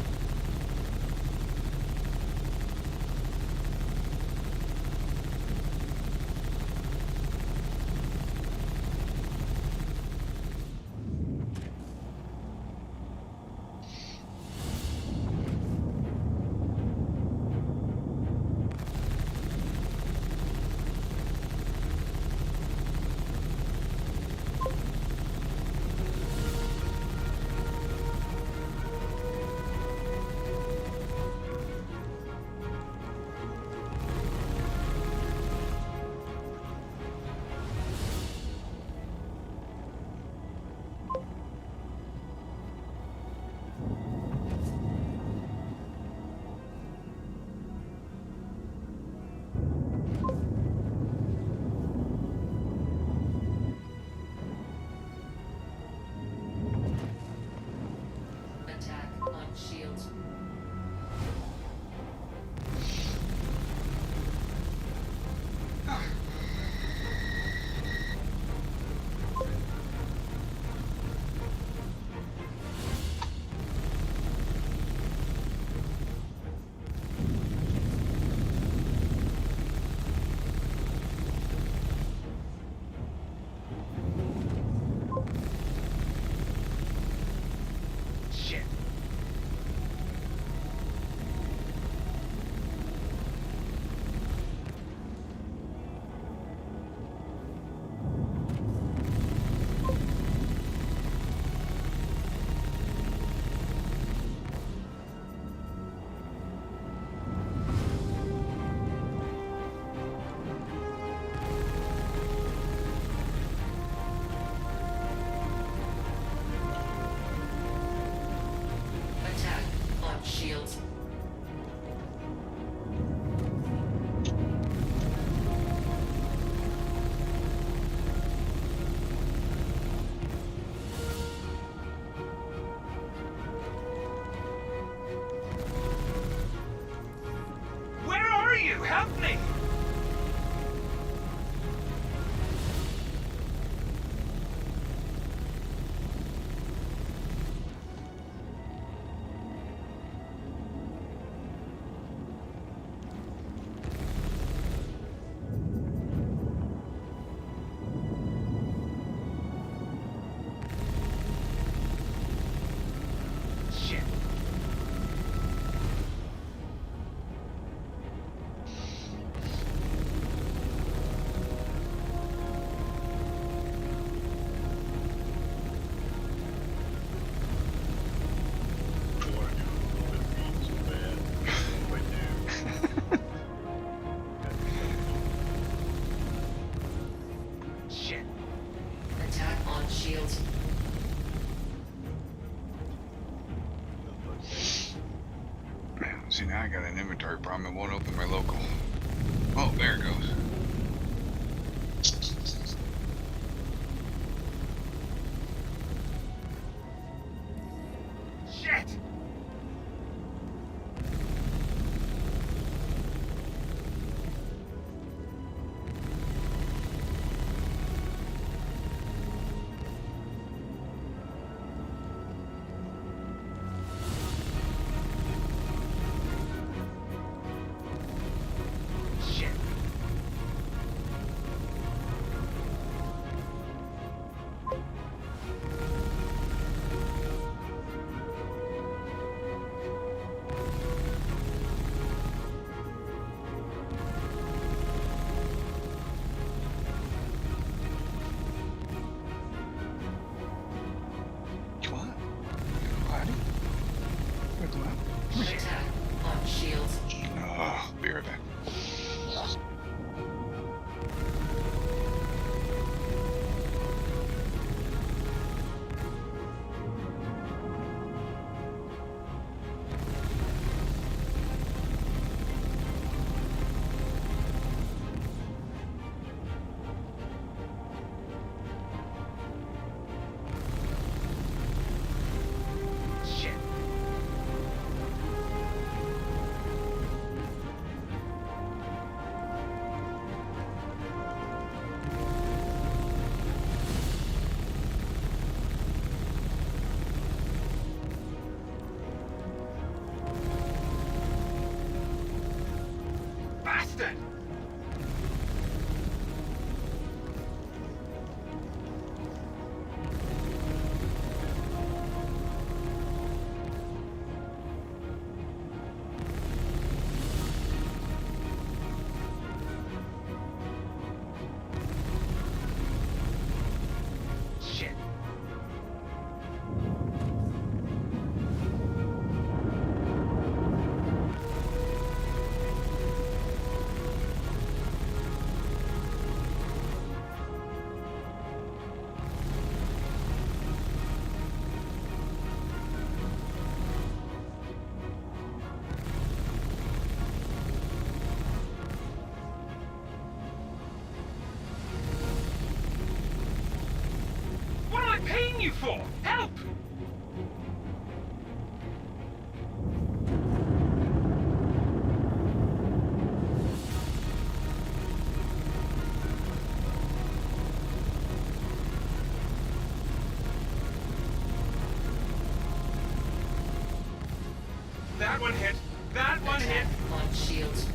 See, now I got an inventory problem. It won't open my local. Oh, there it goes. Shit! Shit! What? What? What? Attack on shields. Oh, be right back. Shit! Bastard! Shit! What am I paying you for? Help! That one hit. That one hit. Attack on shields.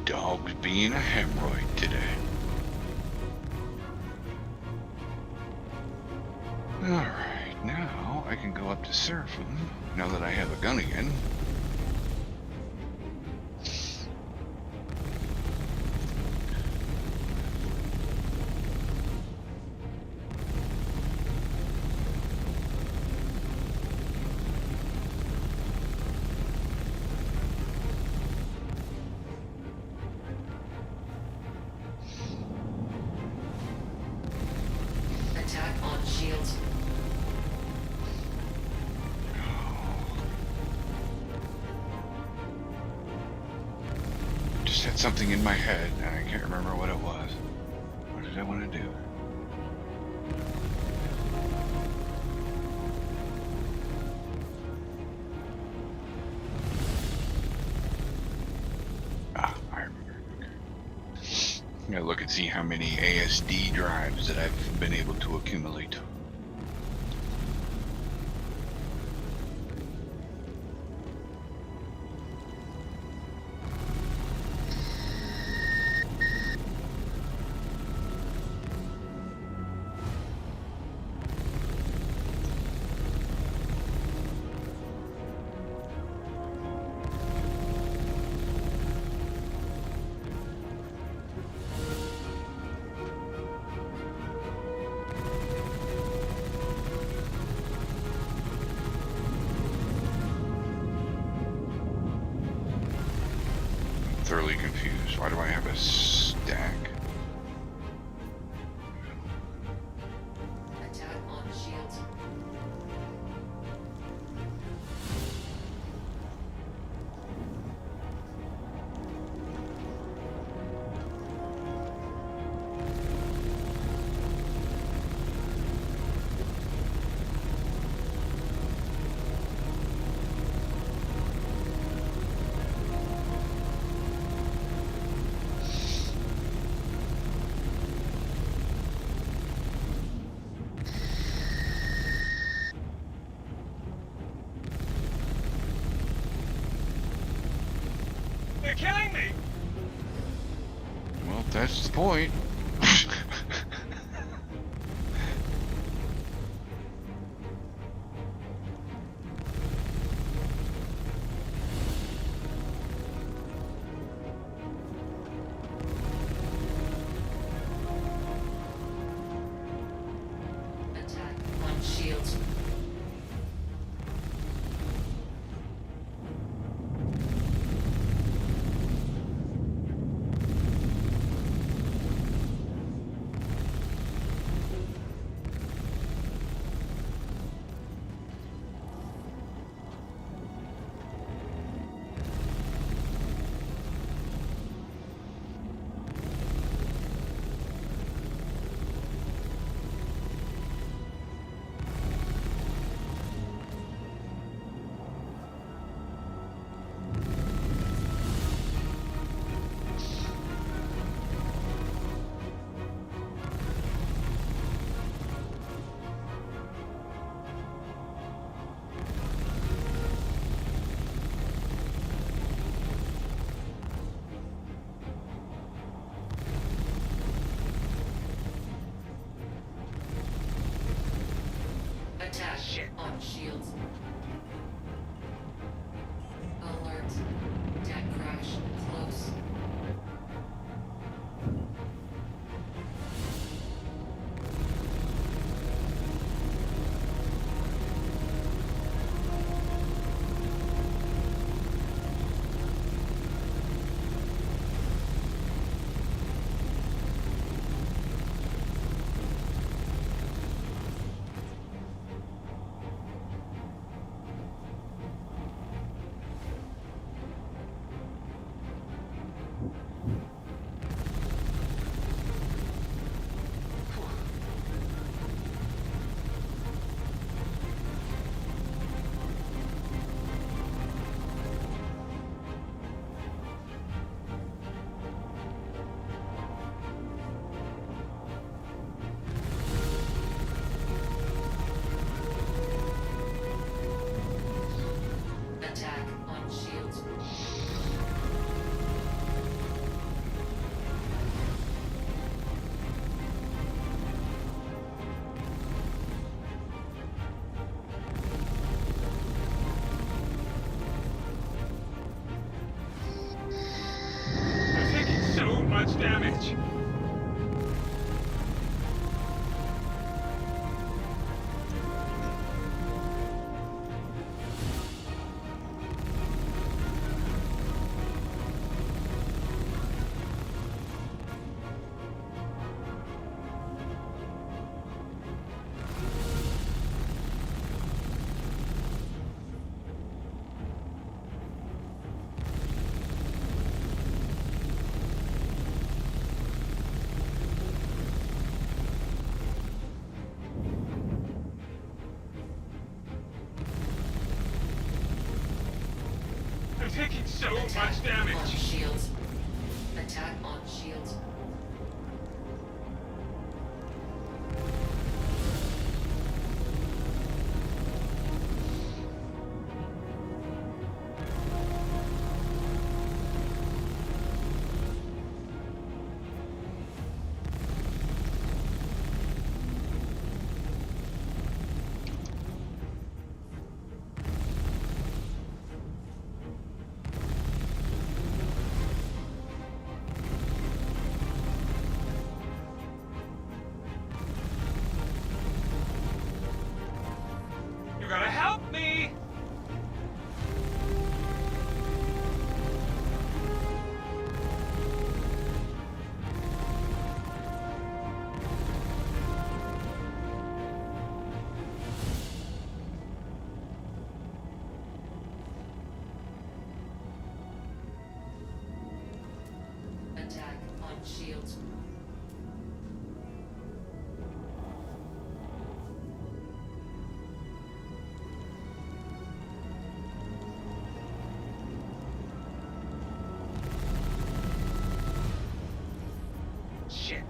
Dog's being a hemorrhoid today. Alright, now I can go up to surf him, now that I have a gun again. Attack on shields. Just had something in my head, and I can't remember what it was. What did I want to do? Ah, I remember. Okay. I'm gonna look and see how many ASD drives that I've been able to accumulate. thoroughly confused. Why do I have a stack? Attack on shields. They're killing me! Well, that's the point. Attack on shields. Attack on shields. Alert. Deck crash close. Attack on shields. They're taking so much damage. They're taking so much On damage. shields. Attack on shields. shields. Shit.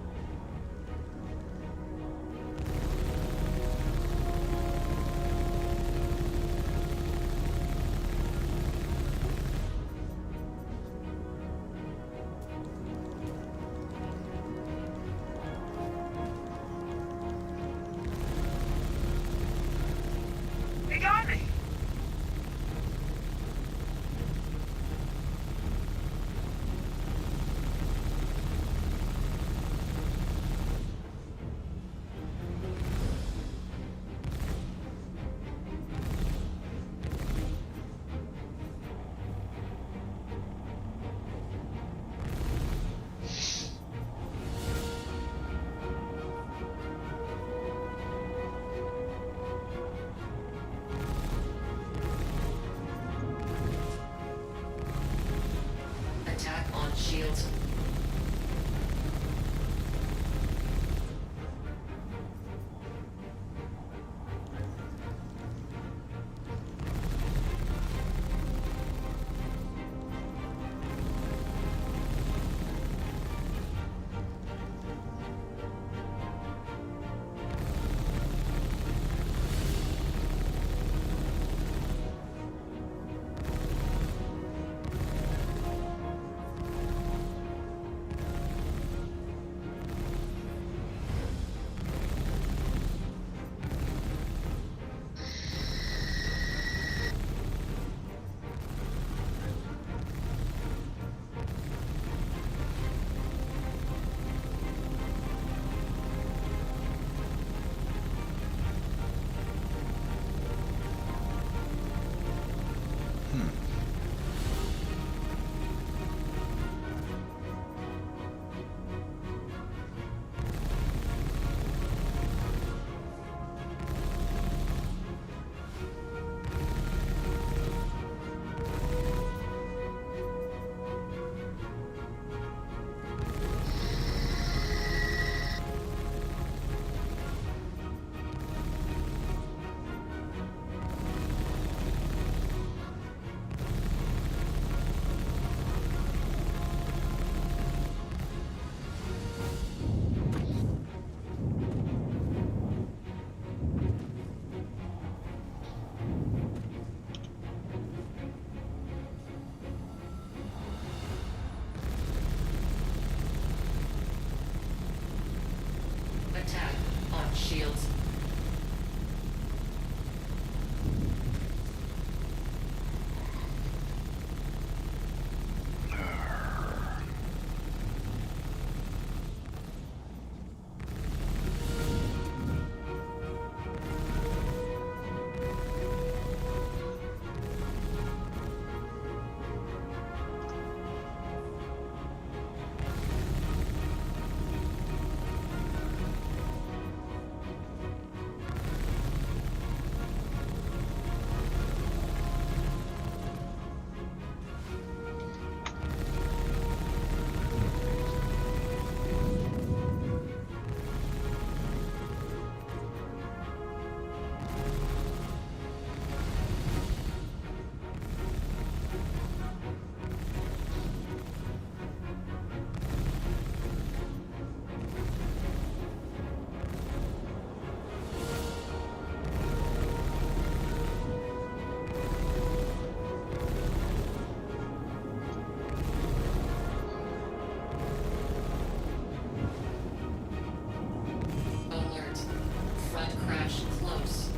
They got me. Attack on shields. Attack on shields. Alert. Front crash close.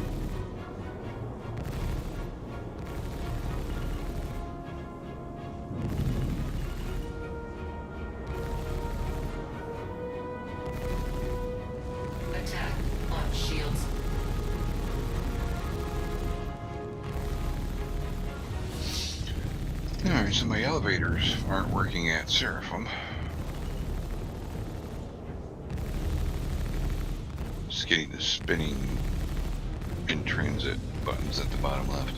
Attack on shields. Alright, so my elevators aren't working at Seraphim. Just getting the spinning in transit buttons at the bottom left.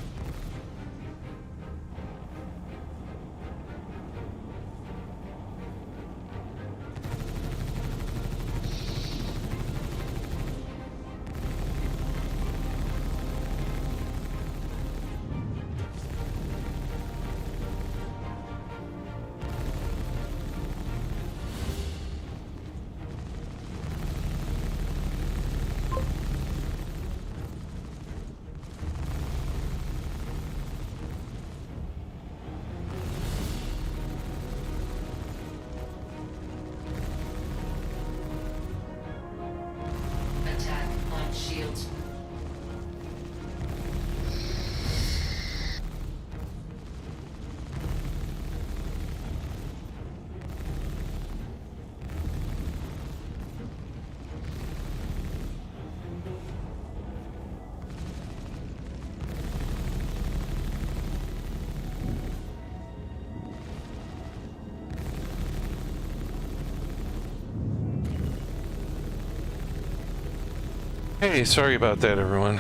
Hey, sorry about that, everyone.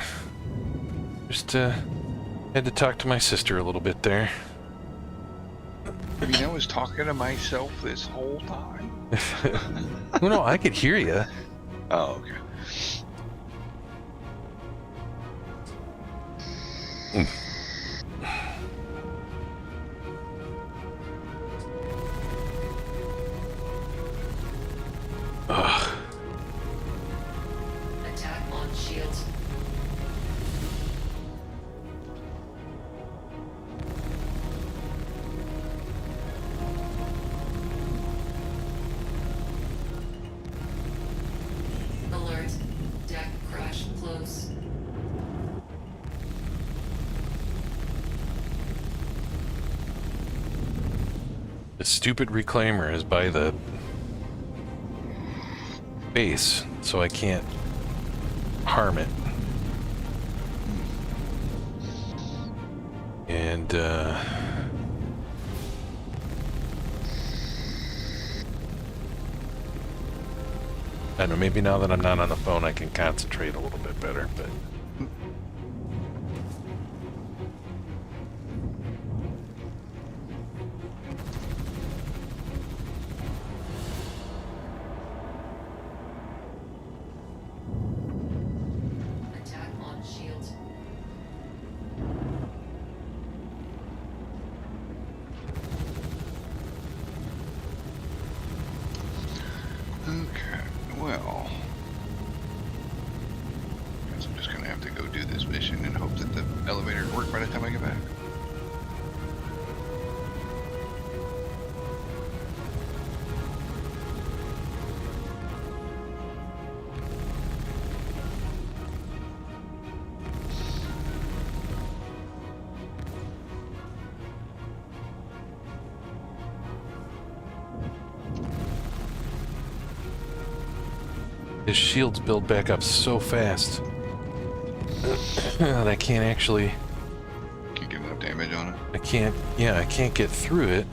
Just had to talk to my sister a little bit there. I mean, I was talking to myself this whole time. Well, no, I could hear you. Oh, okay. Ugh. Attack on shields. Alert. Deck crash close. The stupid reclaimer is by the base, so I can't harm it. And I don't know, maybe now that I'm not on the phone I can concentrate a little bit better, but Attack on shields. Okay, well. Guess I'm just gonna have to go do this mission and hope that the elevator will work by the time I get back. his shields build back up so fast that I can't actually, Can't get enough damage on it. I can't get through it.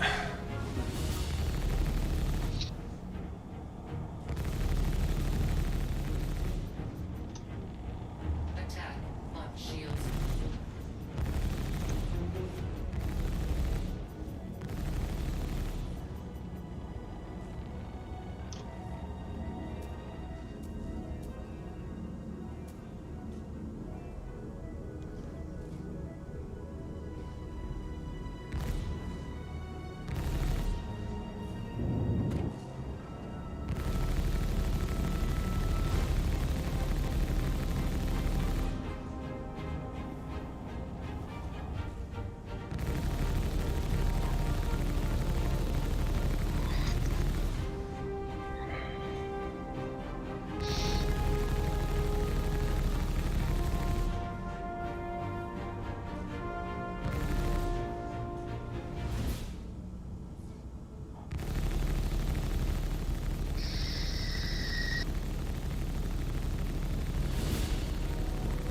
Attack on shields.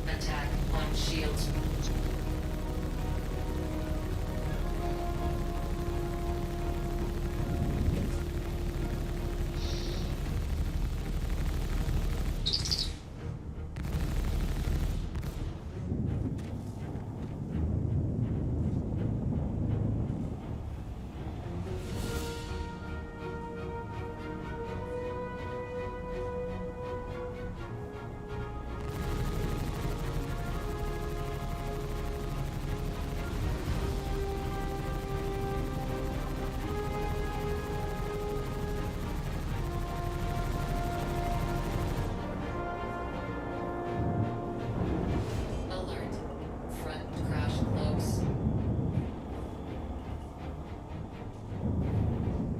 Attack on shields. Alert. Front crash close.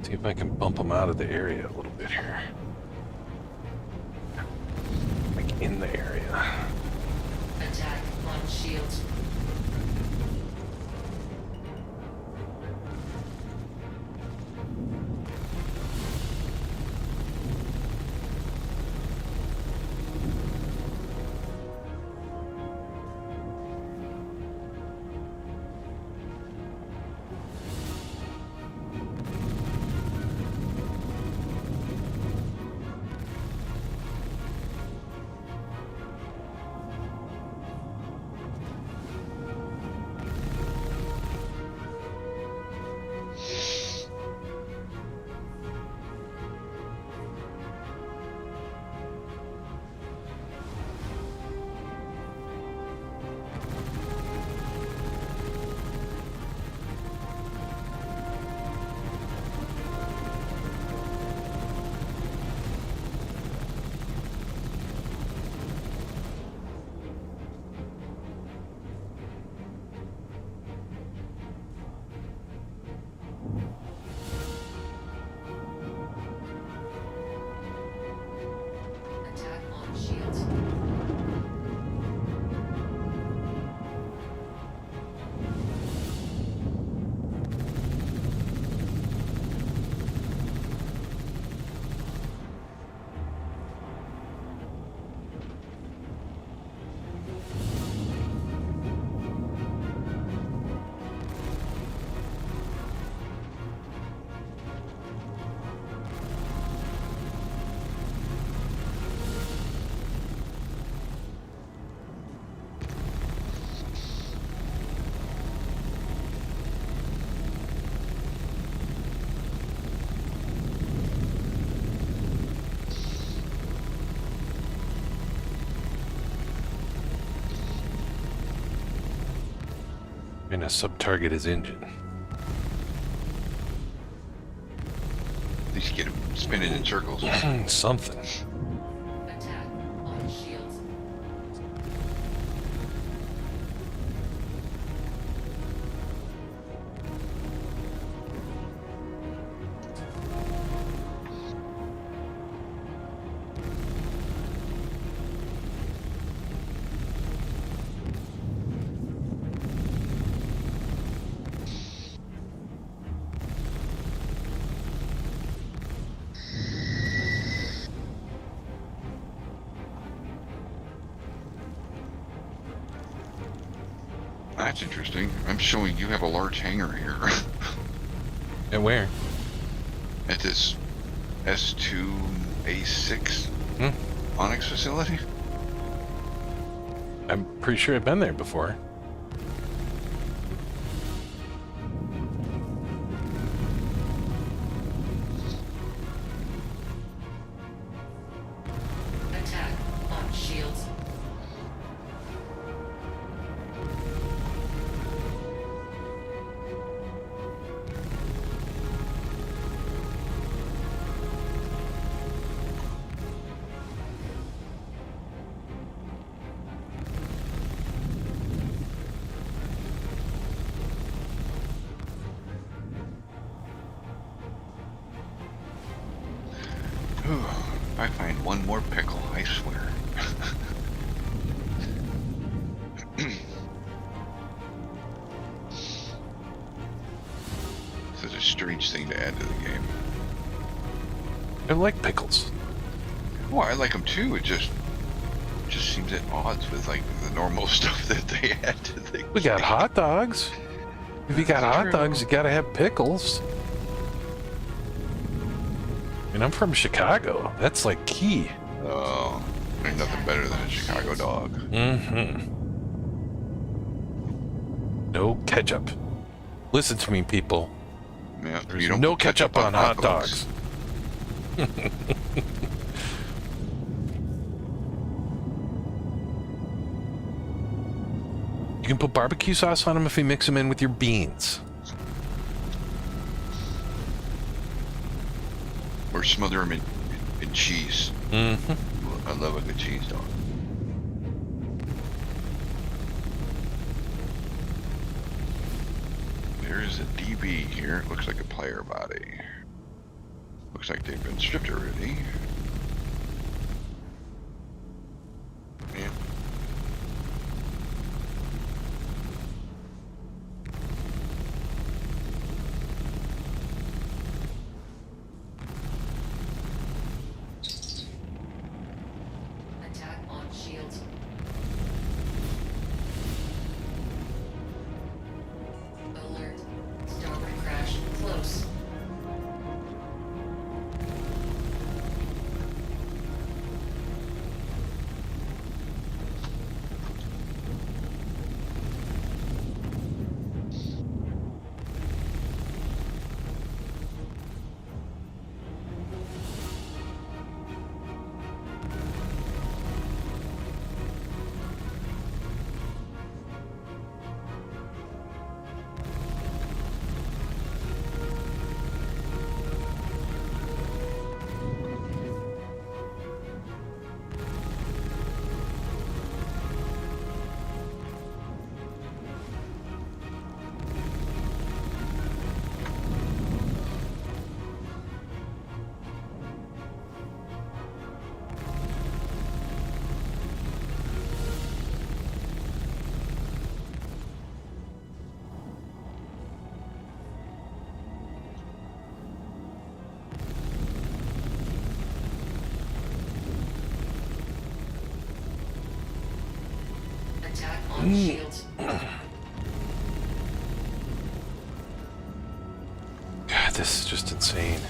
See if I can bump him out of the area a little bit here. Like in the area. Attack on shields. Trying to sub-target his engine. At least get him spinning in circles. Something. Attack on shields. That's interesting. I'm showing you have a large hangar here. And where? At this S2A6 Onyx facility? I'm pretty sure I've been there before. Attack on shields. Whew. I find one more pickle, I swear. Such a strange thing to add to the game. I like pickles. Well, I like them too. It just seems at odds with like the normal stuff that they add to the We got game. hot dogs. If you got hot True. dogs, you gotta have pickles. And I'm from Chicago. That's like key. Oh, ain't nothing better than a Chicago dog. Mm-hmm. No ketchup. Listen to me, people. Yeah, There's you don't no put ketchup on hot dogs. You can put barbecue sauce on them if you mix them in with your beans. Or smother them in cheese. Mm-hmm. I love a good cheese dog. There's a DB here. It looks like a player body. Looks like they've been stripped already. Yeah. Attack on shields. Alert. Starboard crash close. Attack on shields. God, this is just insane.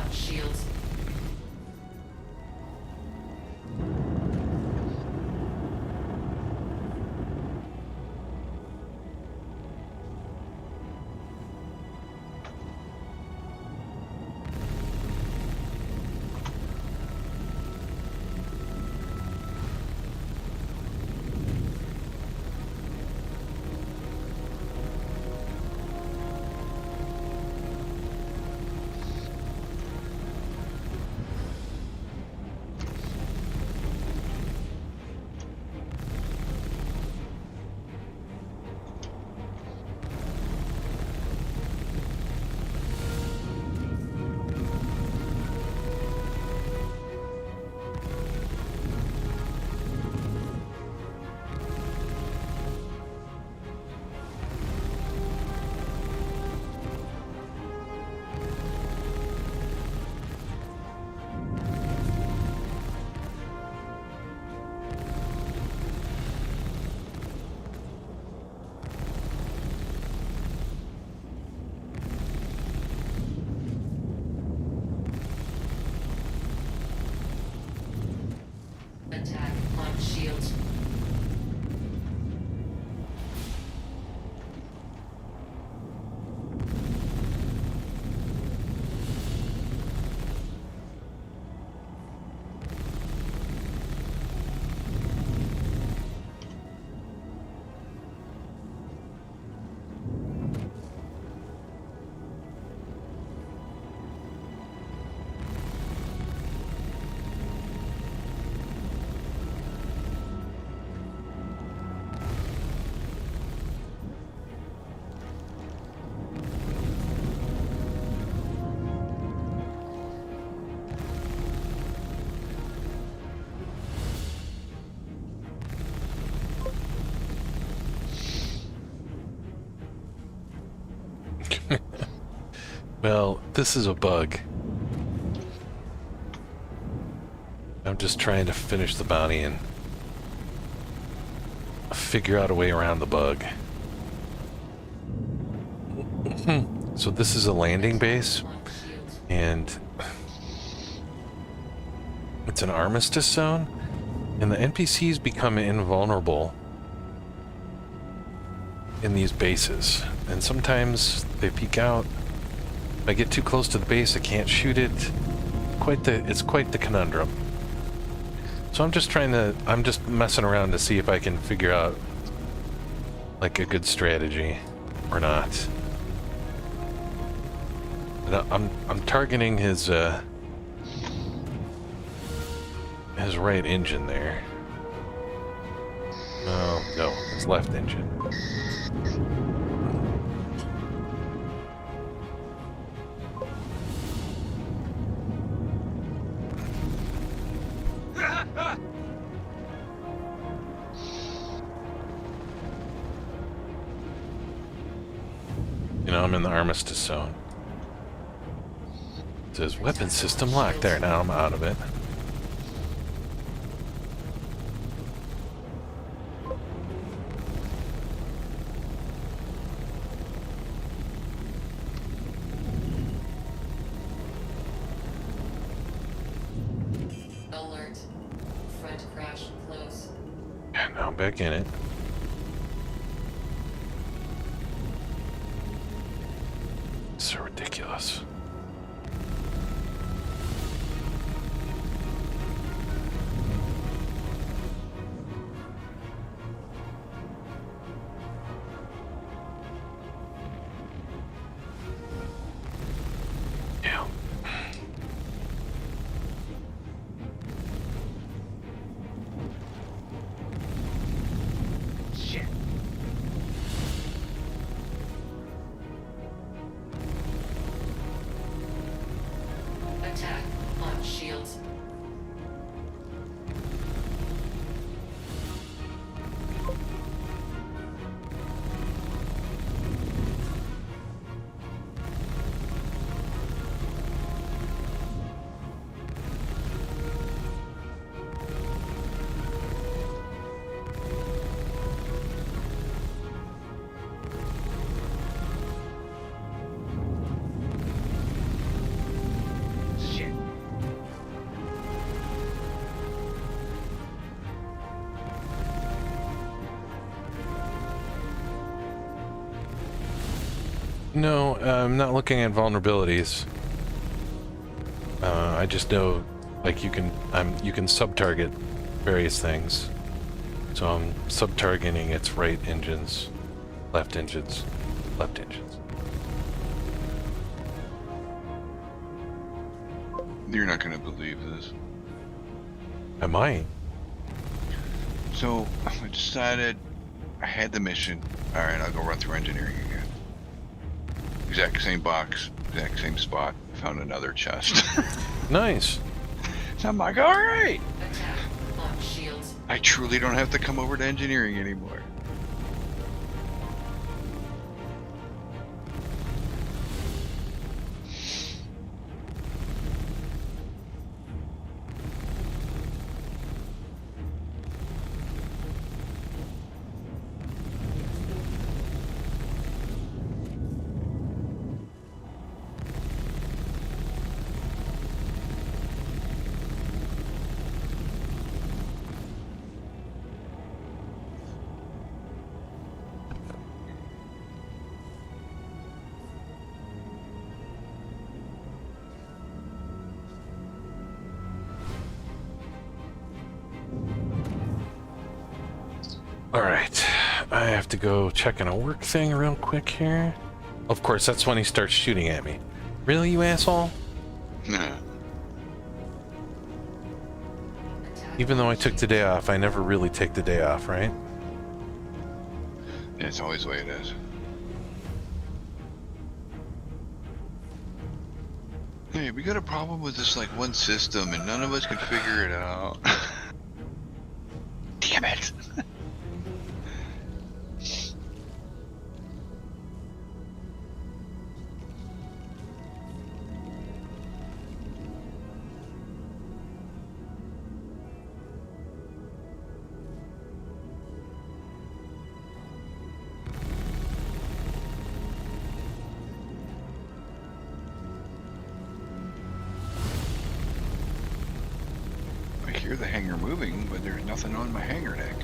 launch shields. Attack launch shields. Well, this is a bug. I'm just trying to finish the bounty and figure out a way around the bug. So this is a landing base, and it's an armistice zone, and the NPCs become invulnerable in these bases, and sometimes they peek out. If I get too close to the base, I can't shoot it. It's quite the conundrum. So I'm just messing around to see if I can figure out like a good strategy or not. And I'm targeting his right engine there. Oh no, his left engine. You know, I'm in the armistice zone. It says weapon system locked. There, now I'm out of it. Alert. Front crash close. And now I'm back in it. So ridiculous. Yeah. Shit. No, I'm not looking at vulnerabilities. I just know, like, you can sub-target various things. So I'm sub-targeting its right engines, left engines, left engines. You're not going to believe this. I might. So I decided I had the mission. All right, I'll go run through engineering again. Exact same box, exact same spot. Found another chest. Nice. So I'm like, all right. Attack. Launch shields. I truly don't have to come over to engineering anymore. Alright, I have to go check on a work thing real quick here. Of course, that's when he starts shooting at me. Really, you asshole? Nah. Attack. Even though I took the day off, I never really take the day off, right? Yeah, it's always the way it is. Hey, we got a problem with this like one system and none of us can figure it out. Damn it. I hear the hangar moving, but there's nothing on my hangar deck.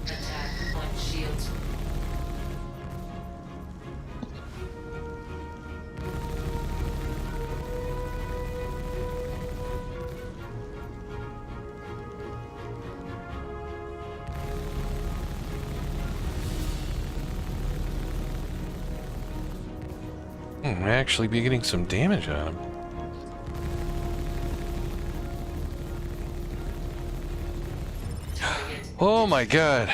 Attack. Launch shields. I actually be getting some damage on him. Target. Oh my god.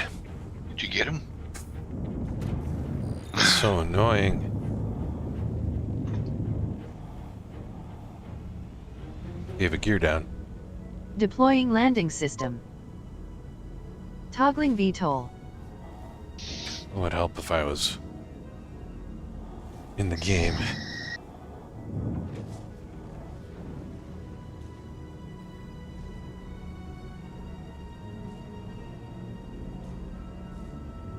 Did you get him? That's so annoying. You have a gear down. Deploying landing system. Toggling VTOL. It would help if I was in the game.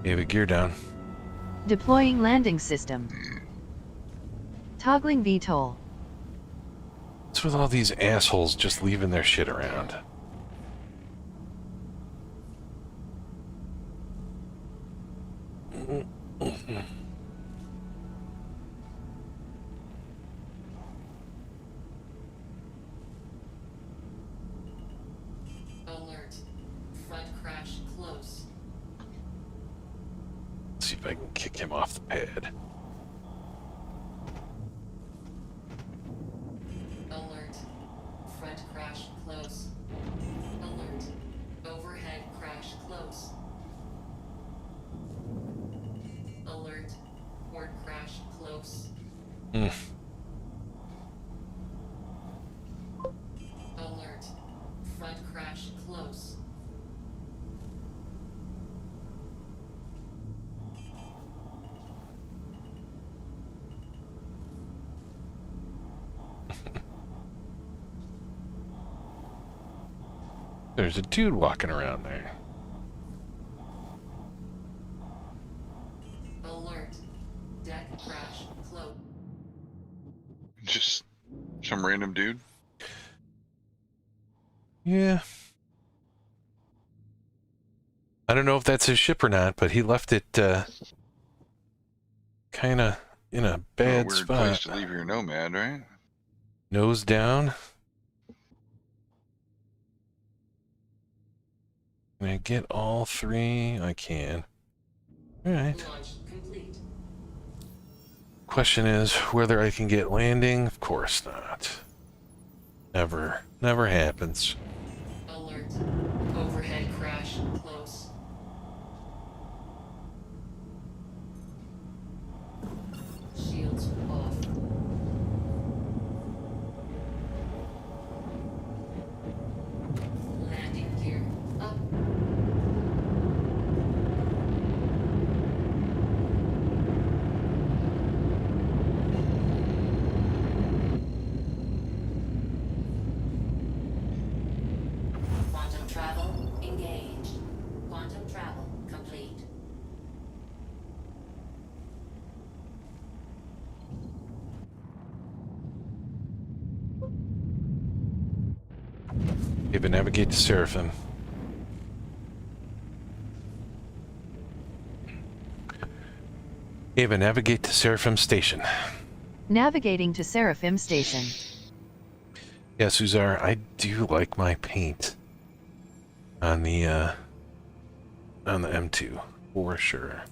You have a gear down. Deploying landing system. Toggling VTOL. What's with all these assholes just leaving their shit around? Alert. Front crash close. Let's see if I can kick him off the pad. Alert. Front crash close. Alert. Overhead crash close. Alert. Port crash close. Mm. Alert. Front crash close. There's a dude walking around there. Alert. Deck crash close. Just some random dude. Yeah. I don't know if that's his ship or not, but he left it kind of in a bad Weird spot. place to leave your nomad, right? Nose down. Can I get all three? I can. All right. Launch complete. Question is whether I can get landing. Of course not. Never. Never happens. Alert. Overhead crash close. Shields off. Landing gear up. Quantum travel engaged. Quantum travel complete. Okay, but navigate to Seraphim. Okay, but navigate to Seraphim Station. Navigating to Seraphim Station. Yeah, Suzar, I do like my paint on the M2 for sure.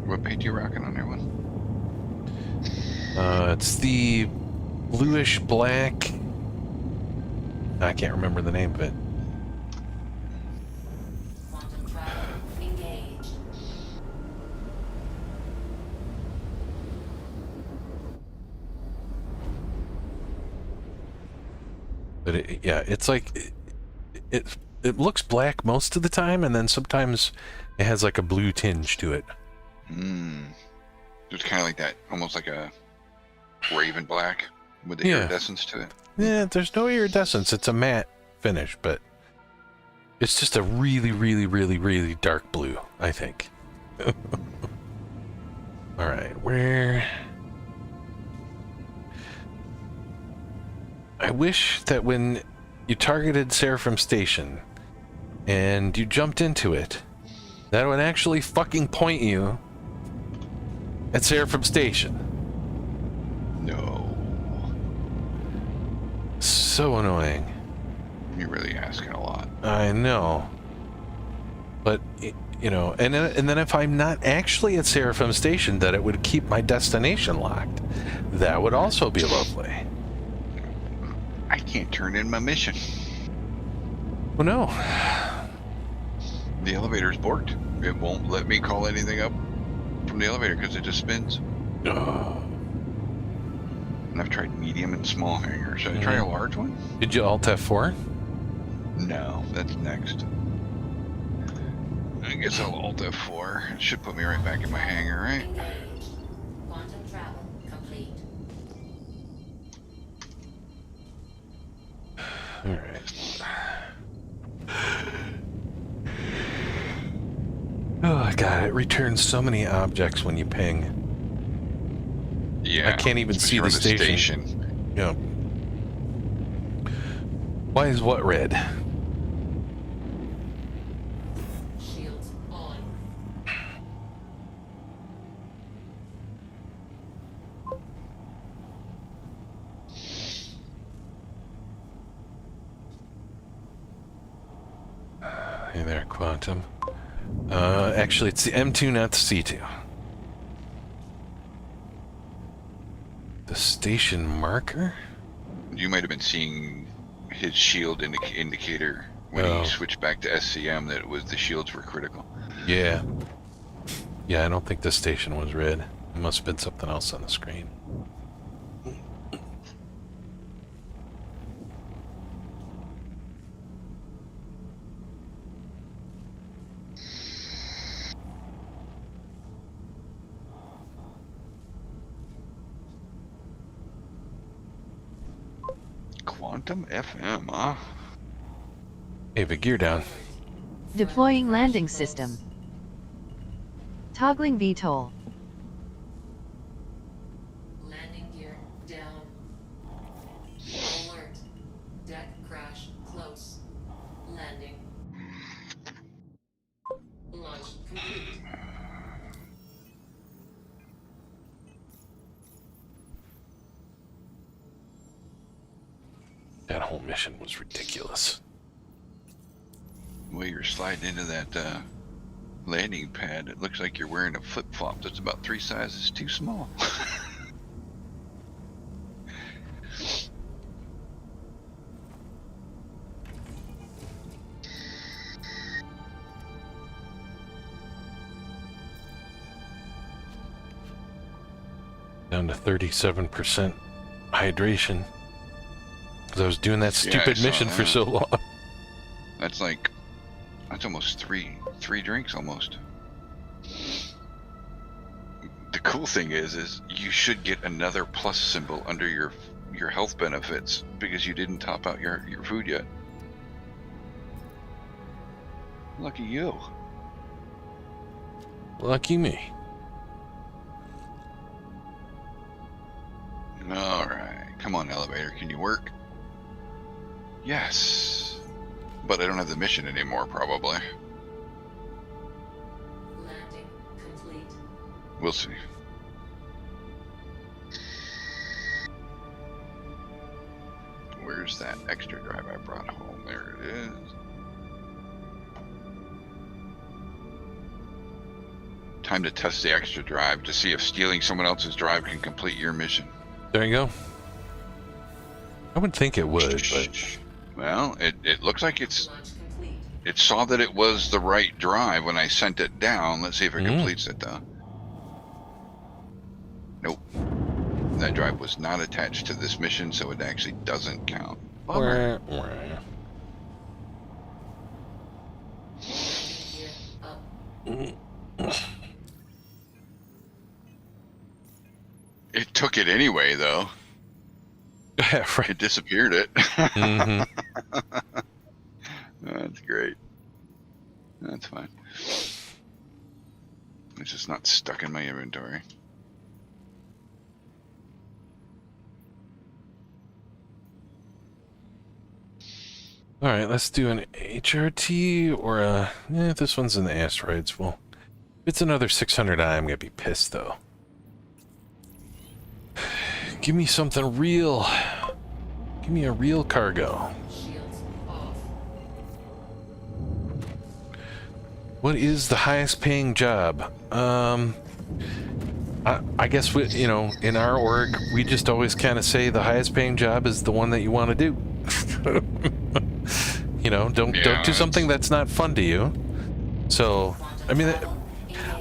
What paint you rocking on your one? It's the bluish black. I can't remember the name of it. Quantum travel engaged. But yeah, it's like it looks black most of the time, and then sometimes it has like a blue tinge to it. It's kind of like that, almost like a raven black with the Yeah. iridescence to it. Yeah, there's no iridescence. It's a matte finish, but it's just a really, really, really, really dark blue, I think. All right, where? I wish that when you targeted Seraphim Station and you jumped into it, that would actually fucking point you at Seraphim Station. No, So annoying. you're really asking a lot. I know. But, you know, and then if I'm not actually at Seraphim Station, that it would keep my destination locked. That would also be lovely. I can't turn in my mission. Oh no. The elevator's borked. It won't let me call anything up from the elevator because it just spins. Oh. And I've tried medium and small hangers. Should I try a large one? Did you Alt F4? No, that's next. I guess I'll Alt F4. It should put me right back in my hangar, right? Engaged. Quantum travel complete. Alright. Oh god, it returns so many objects when you ping. Yeah. I can't even see the station. Yeah. Why is what red? Shields on. Hey there, Quantum. Actually, it's the M2, not the C2. The station marker? You might have been seeing his shield indicator when Oh. he switched back to SCM that it was the shields were critical. Yeah. Yeah, I don't think the station was red. It must have been something else on the screen. Quantum FM, huh? Hey, but gear down. Deploying landing system. Toggling VTOL. Landing gear down. Alert. Deck crash close. Landing. Launch complete. That whole mission was ridiculous. The way you're sliding into that landing pad, it looks like you're wearing a flip-flop that's about 3 sizes too small. Down to 37% hydration. Because I was doing that stupid mission for so long. That's almost three drinks almost. The cool thing is you should get another plus symbol under your health benefits because you didn't top out your food yet. Lucky you. Lucky me. All right, come on, elevator. Can you work? Yes, but I don't have the mission anymore, probably. Landing complete. We'll see. Where's that extra drive I brought home? There it is. Time to test the extra drive to see if stealing someone else's drive can complete your mission. There you go. I would think it would, but... Well, it looks like it Launch complete. saw that it was the right drive when I sent it down. Let's see if it completes it, though. Nope. That drive was not attached to this mission, so it actually doesn't count. Bummer. Landing gear up. It took it anyway, though. Right. It disappeared it. Mm-hmm. That's great. That's fine. It's just not stuck in my inventory. All right, let's do an HRT or a... this one's in the asteroids. Well, if it's another 600i, I'm going to be pissed, though. Give me something real. Give me a real cargo. Shields off. What is the highest paying job? I guess we, in our org, we just always kind of say the highest paying job is the one that you want to do. Don't do something that's not fun to you. So, I mean,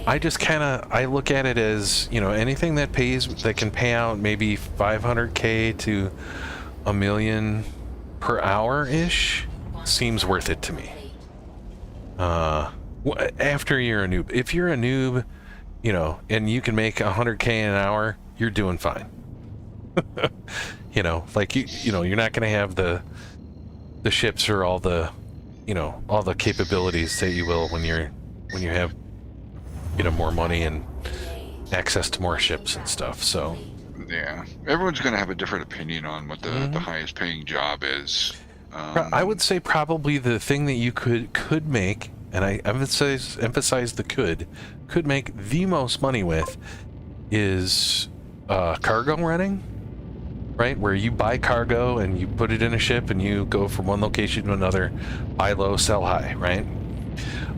I just I look at it as, anything that can pay out maybe 500K to $1 million per hour-ish seems worth it to me. After you're a noob. If you're a noob, and you can make 100K an hour, you're doing fine. You're not going to have the ships or all the capabilities that you will when you have more money and access to more ships and stuff. So Yeah, everyone's going to have a different opinion on what the highest paying job is. I would say probably the thing that you could make, and I emphasize the could make the most money with is cargo running, right? Where you buy cargo and you put it in a ship and you go from one location to another, buy low, sell high, right?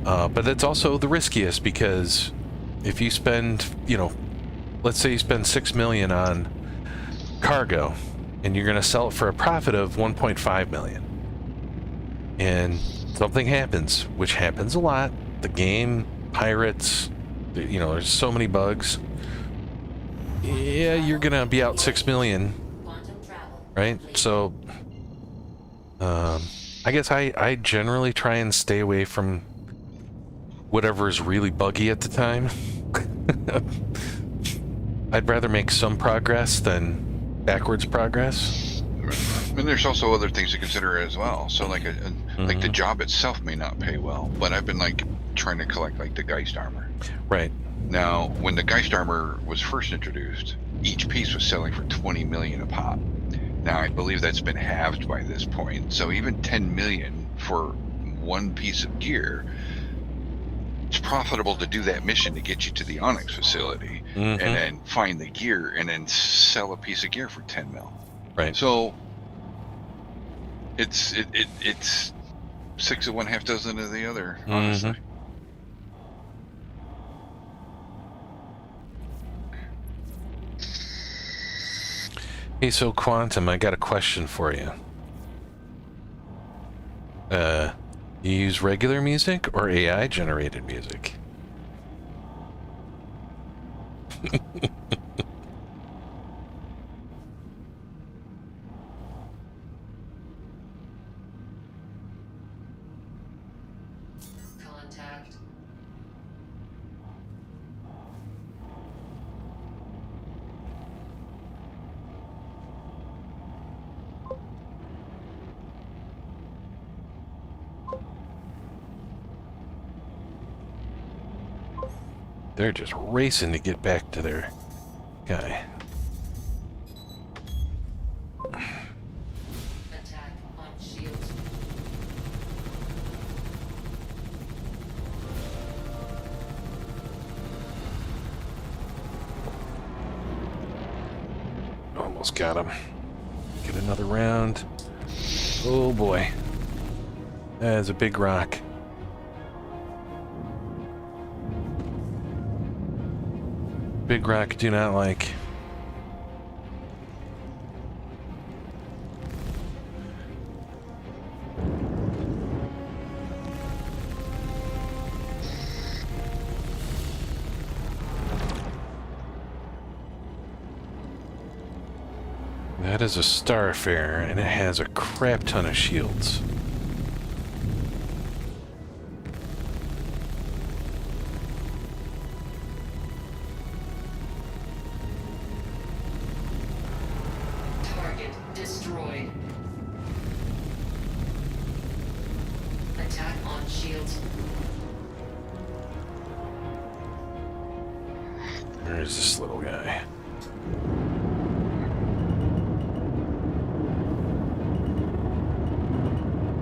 But that's also the riskiest because if you spend, let's say you spend $6 million on cargo and you're going to sell it for a profit of $1.5 million. And something happens, which happens a lot. The game, pirates, there's so many bugs. Yeah, you're going to be out $6 million, right? So, I guess I generally try and stay away from whatever is really buggy at the time. I'd rather make some progress than backwards progress. And there's also other things to consider as well. So like like the job itself may not pay well, but I've been trying to collect the Geist armor. Right. Now, when the Geist armor was first introduced, each piece was selling for 20 million a pop. Now, I believe that's been halved by this point. So even 10 million for one piece of gear, it's profitable to do that mission to get you to the Onyx facility and then find the gear and then sell a piece of gear for 10 mil. Right. So it's 6 of one, half dozen of the other, honestly. Hey, so Quantum, I got a question for you. You use regular music or AI generated music? Contact. They're just racing to get back to their guy. Attack on shields. Almost got him. Get another round. Oh boy. That is a big rock. Big rock do not like. That is a Starfarer, and it has a crap ton of shields. Target destroyed. Attack on shields. Where's this little guy?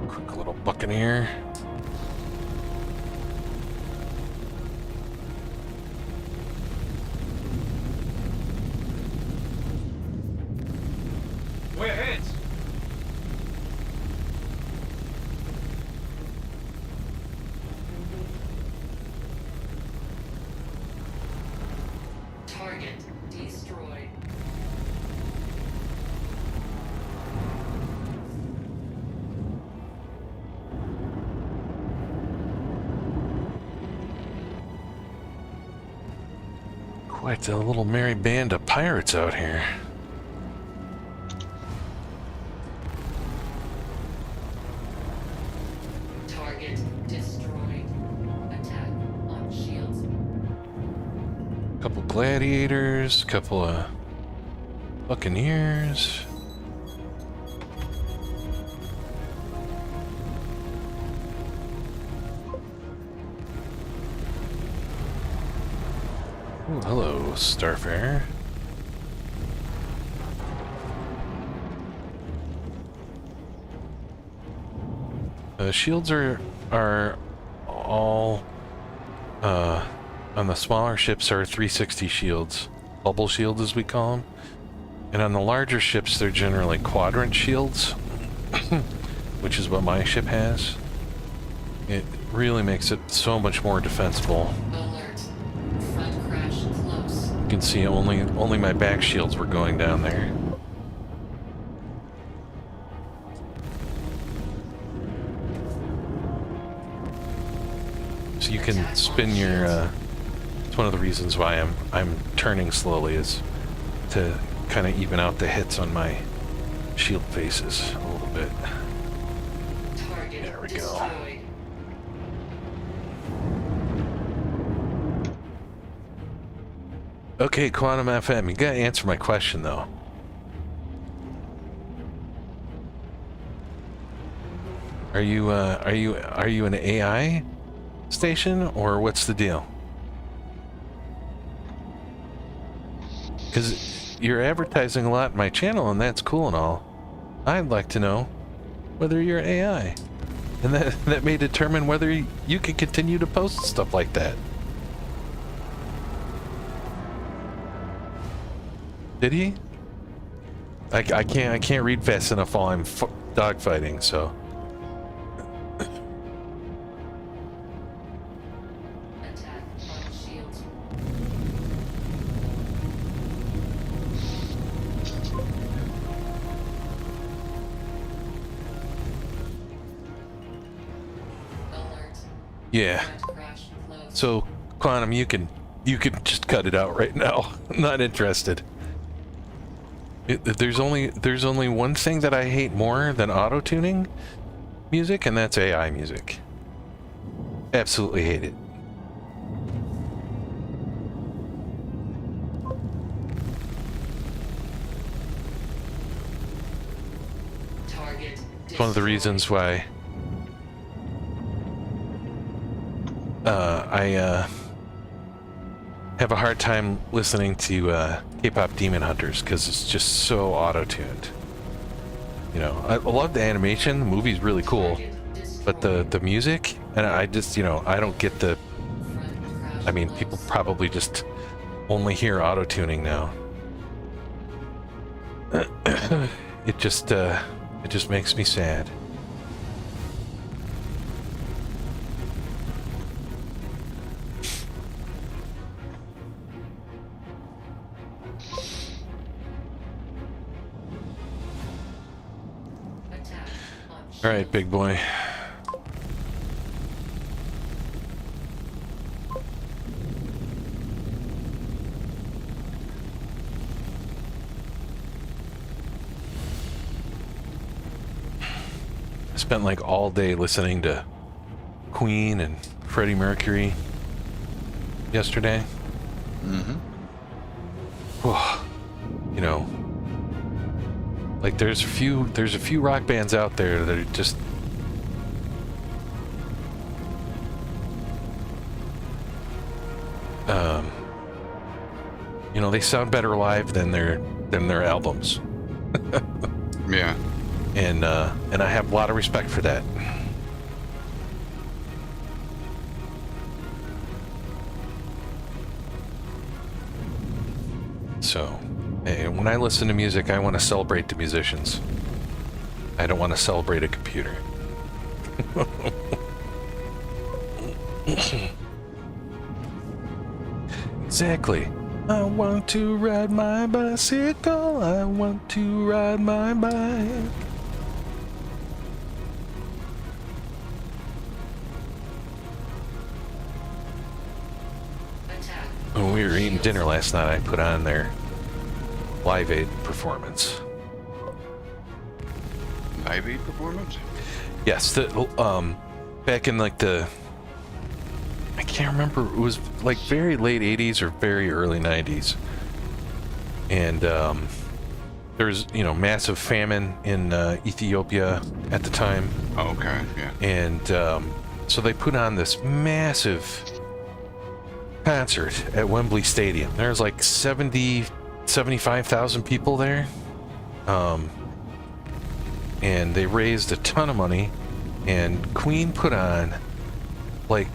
Quick little Buccaneer. We're hit. Target destroyed. Quite a little merry band of pirates out here. Target destroyed. Attack on shields. Couple gladiators, couple of buccaneers. Ooh, hello, Starfarer. The shields are all on the smaller ships are 360 shields, bubble shields as we call them, and on the larger ships they're generally quadrant shields, which is what my ship has. It really makes it so much more defensible. Alert. Front crash close. You can see only my back shields were going down there. So you can spin your. It's one of the reasons why I'm turning slowly is to kind of even out the hits on my shield faces a little bit. Target There we go. destroyed. Okay, Quantum FM, you gotta answer my question though. Are you an AI station or what's the deal? Because you're advertising a lot in my channel, and that's cool and all. I'd like to know whether you're AI. And that may determine whether you can continue to post stuff like that. Did he? I can't read fast enough while I'm dogfighting, so. Attack on shields. Alert. Yeah. Threat crash close. So, Quantum, you can just cut it out right now. I'm not interested. There's only one thing that I hate more than auto-tuning music, and that's AI music. Absolutely hate it. Target. It's one of the reasons why I have a hard time listening to K-pop Demon Hunters, because it's just so auto-tuned. You know, I love the animation, the movie's really cool, but the music, and I just, you know, I don't get the, I mean, people probably just only hear auto-tuning now. It just makes me sad. Attack on All right, big boy. I spent like all day listening to Queen and Freddie Mercury yesterday. Mm-hmm. You know, like there's a few rock bands out there that are just you know, they sound better live than their albums. Yeah. And I have a lot of respect for that. So, hey, when I listen to music, I want to celebrate the musicians. I don't want to celebrate a computer. Exactly. I want to ride my bicycle. I want to ride my bike. attack. When we were eating dinner last night, I put on their Live Aid performance. Live Aid performance? Yes, back in like I can't remember, it was like very late 80s or very early 90s. And there's, you know, massive famine in Ethiopia at the time. Oh, okay, yeah. And so they put on this massive concert at Wembley Stadium. There's like 75,000 people there. And they raised a ton of money, and Queen put on like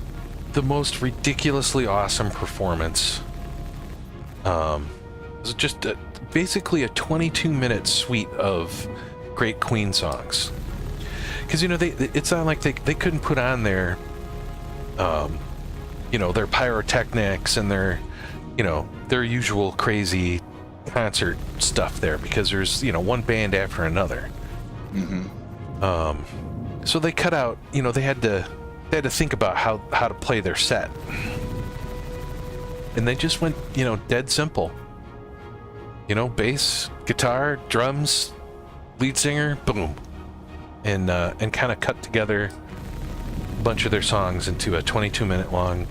the most ridiculously awesome performance. It was just basically a 22-minute suite of great Queen songs. Because, you know, it's not like they couldn't put on their, you know, their pyrotechnics and their, you know, their usual crazy concert stuff there, because there's, you know, one band after another. Mm-hmm. So they cut out, you know, they had to think about how to play their set. And they just went, you know, dead simple. You know, bass, guitar, drums, lead singer, boom. And kind of cut together a bunch of their songs into a 22-minute long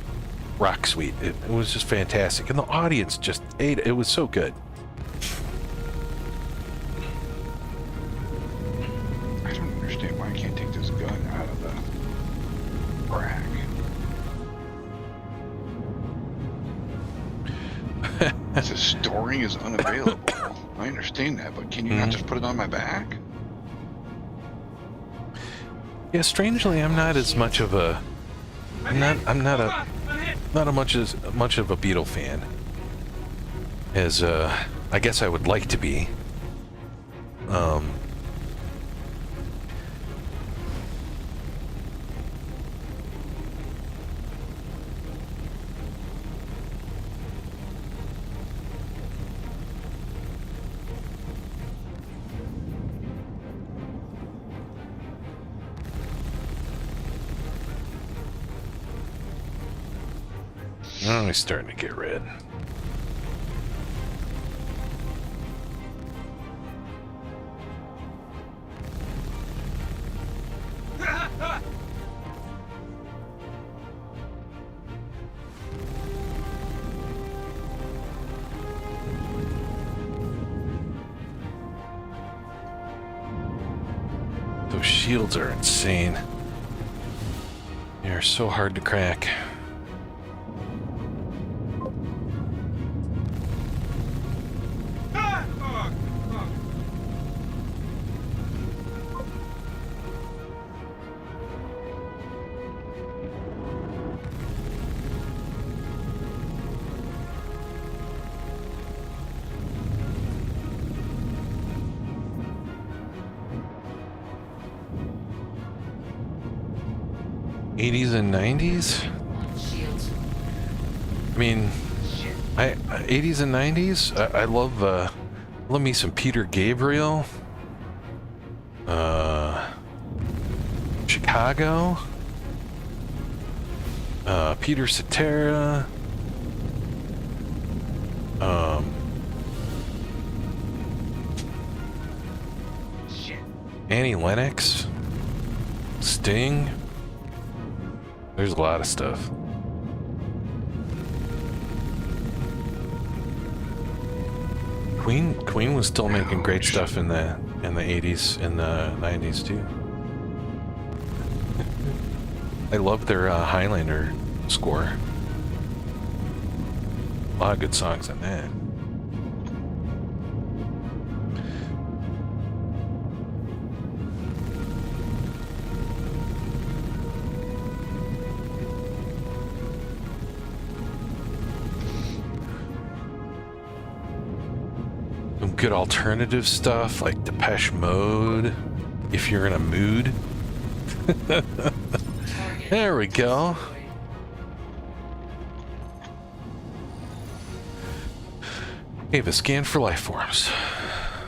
rock suite. It was just fantastic. And the audience just ate it. It was so good. I don't understand why I can't take this gun out of the rack. It says storing is unavailable. I understand that, but can you not just put it on my back? Yeah, strangely, I'm not as much of a not as much of a Beetle fan as I guess I would like to be. Oh, he's starting to get red. Those shields are insane. They're so hard to crack. '80s and '90s? Shields. I mean, 80s and '90s. I love me some Peter Gabriel. Chicago. Peter Cetera. Shit. Annie Lennox. Sting. There's a lot of stuff. Queen was still making great stuff in the 80s and the 90s too. I love their Highlander score. A lot of good songs on that. Some good alternative stuff like Depeche Mode, if you're in a mood. There we go. Ava, scan for life forms.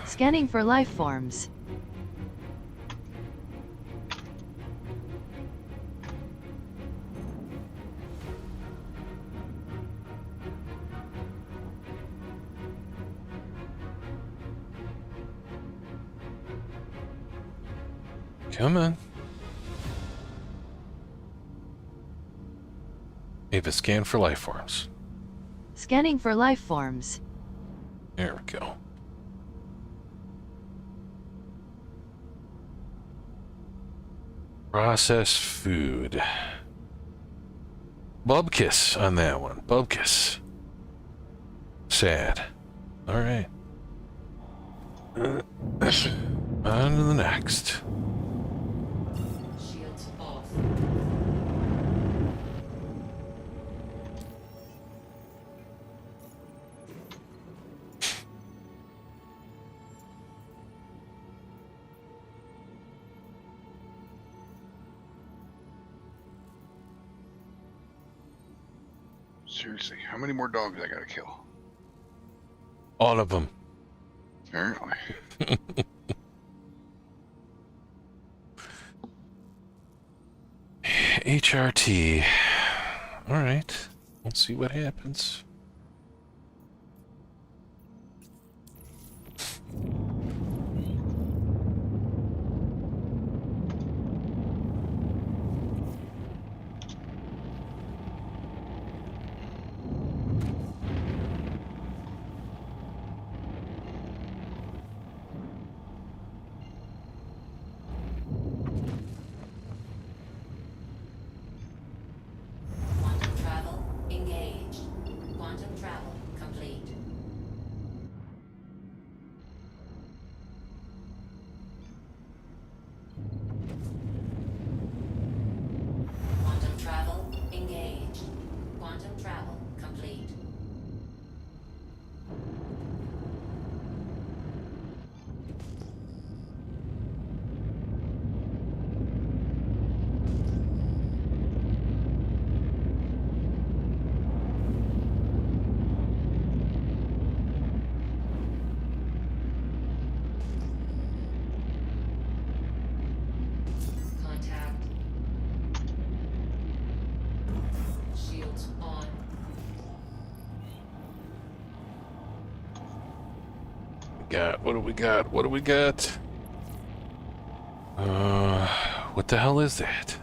Scanning for life forms. Come on. Ava, scan for life forms. Scanning for life forms. There we go. Processed food. Bubkiss on that one. Bubkiss. Sad. All right. On to the next. Shields off. Seriously, how many more dogs I gotta kill? All of them. Apparently. HRT. All right. Let's see what happens. Quantum travel engaged. got? What do we got? What do we got? What the hell is that?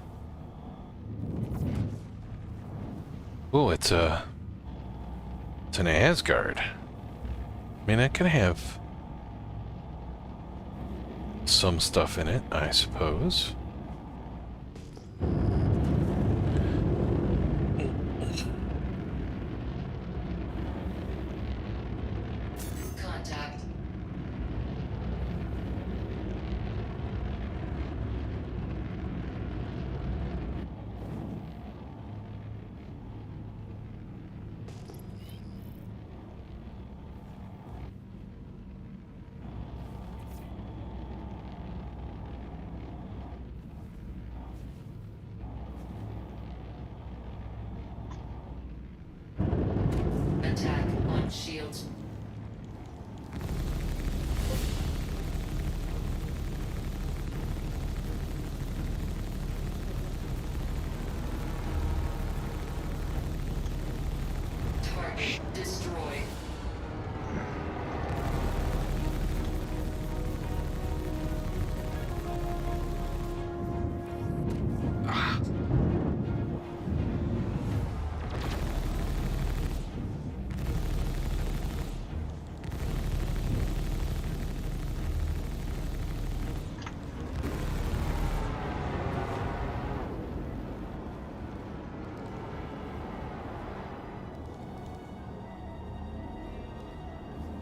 Oh, it's an Asgard. I mean, that can have some stuff in it, I suppose. Contact. Attack on shields. Target destroyed.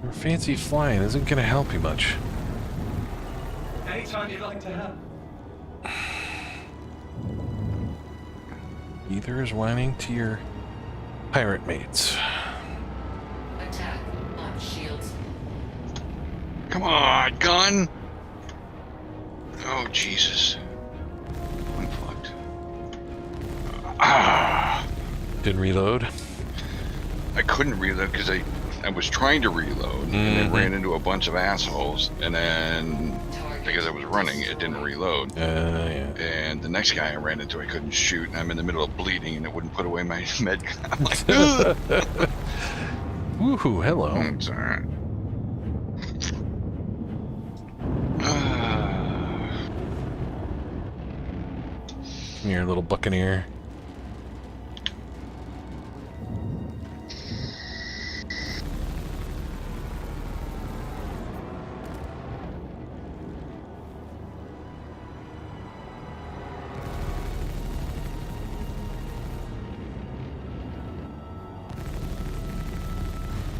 Your fancy flying isn't going to help you much. Anytime you'd like to have. Either is whining to your pirate mates. Attack on shields. Come on, gun! Oh, Jesus. I'm fucked. Didn't reload. I couldn't reload because I was trying to reload and then ran into a bunch of assholes, and then because I was running, it didn't reload. Yeah. And the next guy I ran into, I couldn't shoot, and I'm in the middle of bleeding, and it wouldn't put away my med gun. I'm like, ugh! Woohoo, hello. It's alright. Come here, little buccaneer.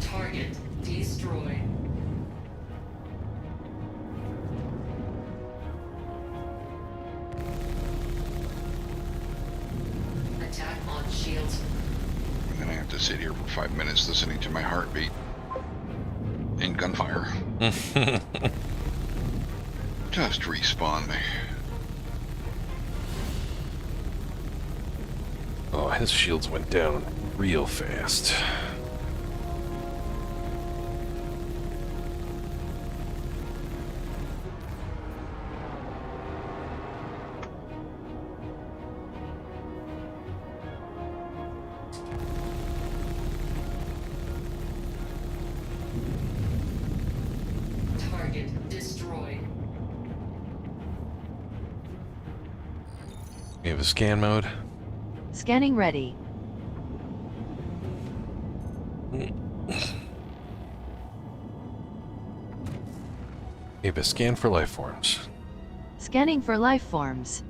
Target destroyed. Attack on shields. I'm gonna have to sit here for 5 minutes listening to my heartbeat and gunfire. Just respawn me. Oh, his shields went down real fast. Target destroyed. We have a scan mode. Scanning ready. We have a scan for life forms. Scanning for life forms.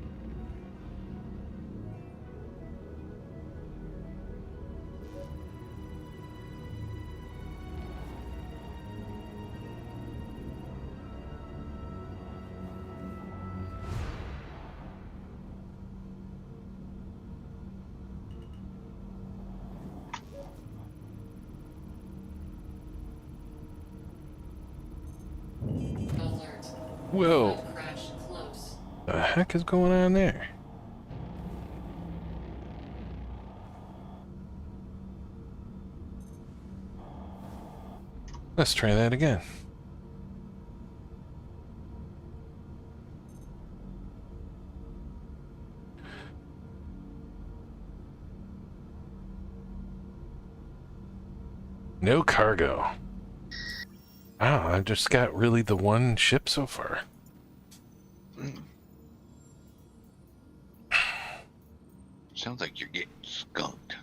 Alert. Whoa, Crash close. the heck is going on there? Let's try that again. No cargo. Wow, I've just got really the one ship so far. Sounds like you're getting skunked.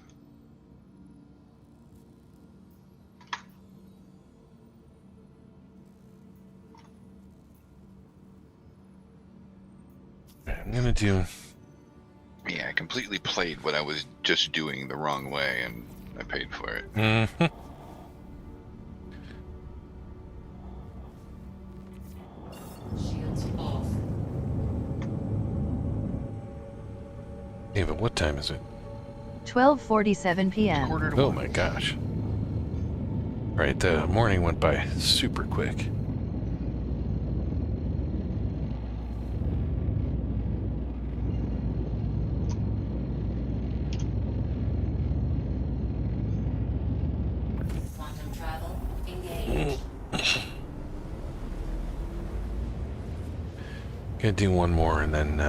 I'm gonna do. Yeah, I completely played what I was just doing the wrong way, and I paid for it. Mm-hmm. Shields off. Hey, but what time is it? 12:47 p.m. Quarter to Oh one. my gosh. Right, the morning went by super quick. Quantum travel engaged. Gonna do one more and then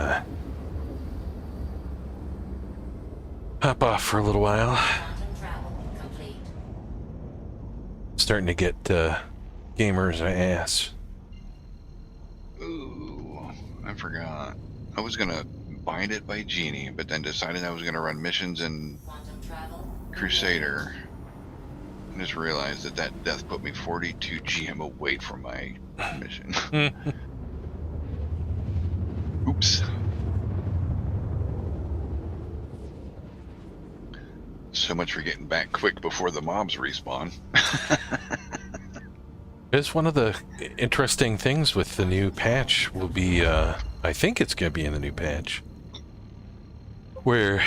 hop off for a little while. Quantum travel complete. Starting to get gamers ass. Ooh, I forgot. I was gonna bind it by Genie, but then decided I was gonna run missions in Quantum travel. Crusader. And just realized that that death put me 42 GM away from my mission. Oops. So much for getting back quick before the mobs respawn. It's one of the interesting things with the new patch will be, I think it's going to be in the new patch, where,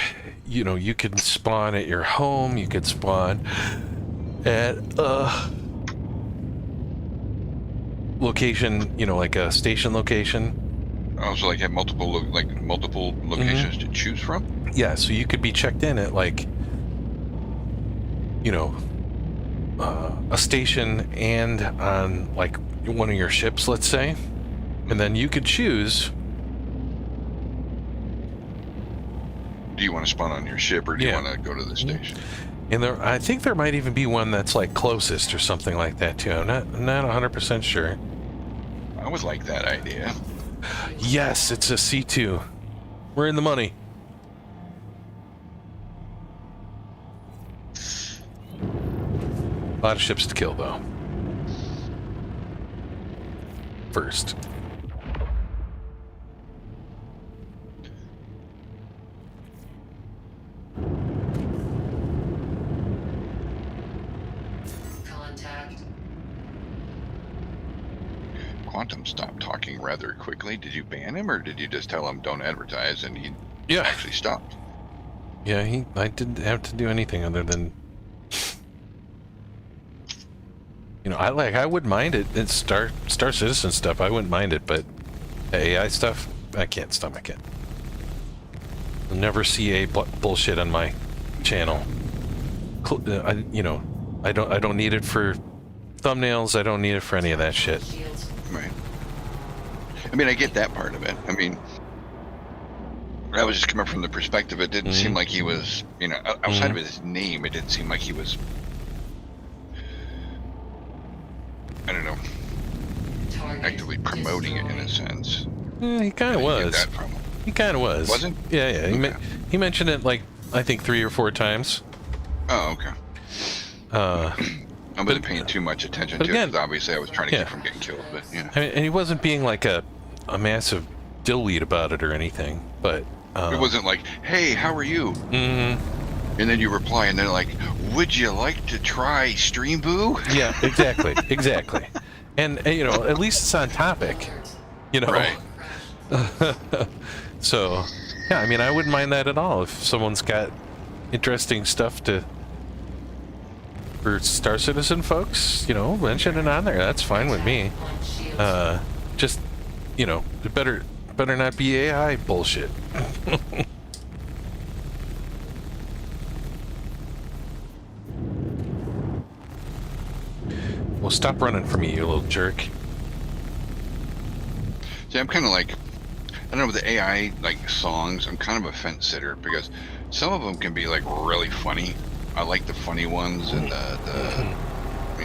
you know, you can spawn at your home, you could spawn at a location, you know, like a station location. Also, like have multiple locations to choose from. Yeah, so you could be checked in at like, you know, a station and on like one of your ships, let's say, and then you could choose. Do you want to spawn on your ship, or do you Yeah. want to go to the station? And there, I think there might even be one that's like closest or something like that too. I'm not 100% sure. I would like that idea. Yes, it's a C2. We're in the money. A lot of ships to kill, though. First. Contact. Quantum stopped talking rather quickly. Did you ban him, or did you just tell him don't advertise and he Yeah. actually stopped? Yeah, I didn't have to do anything other than, you know, I wouldn't mind it. It's Star Citizen stuff. I wouldn't mind it, but the AI stuff, I can't stomach it. You'll never see a bullshit on my channel. I don't need it for thumbnails. I don't need it for any of that shit. Shields. Right. I mean, I get that part of it. I mean, I was just coming from the perspective. It didn't seem like he was, you know, outside of his name, it didn't seem like he was. I don't know, Target actively promoting it in a sense. Yeah, he kind of Where did you was. get that from? He kind of was. Wasn't? Yeah, yeah. Okay. He mentioned it like I think 3 or 4 times. Oh, okay. I wasn't paying too much attention but to again- it because obviously I was trying to yeah. keep from getting killed. But yeah, I mean, and he wasn't being like a massive dillweed about it or anything. But it wasn't like, "Hey, how are you?" mhm. And then you reply, and they're like, "Would you like to try Stream Boo?" Yeah, exactly, exactly. And you know, at least it's on topic. You know. Right. So, yeah, I mean, I wouldn't mind that at all if someone's got interesting stuff for Star Citizen folks. You know, mention it on there. That's fine with me. On shields. Just, you know, it better not be AI bullshit. Well, stop running from me, you little jerk. See, I'm kind of like, I don't know, with the AI like songs, I'm kind of a fence sitter because some of them can be like really funny. I like the funny ones and the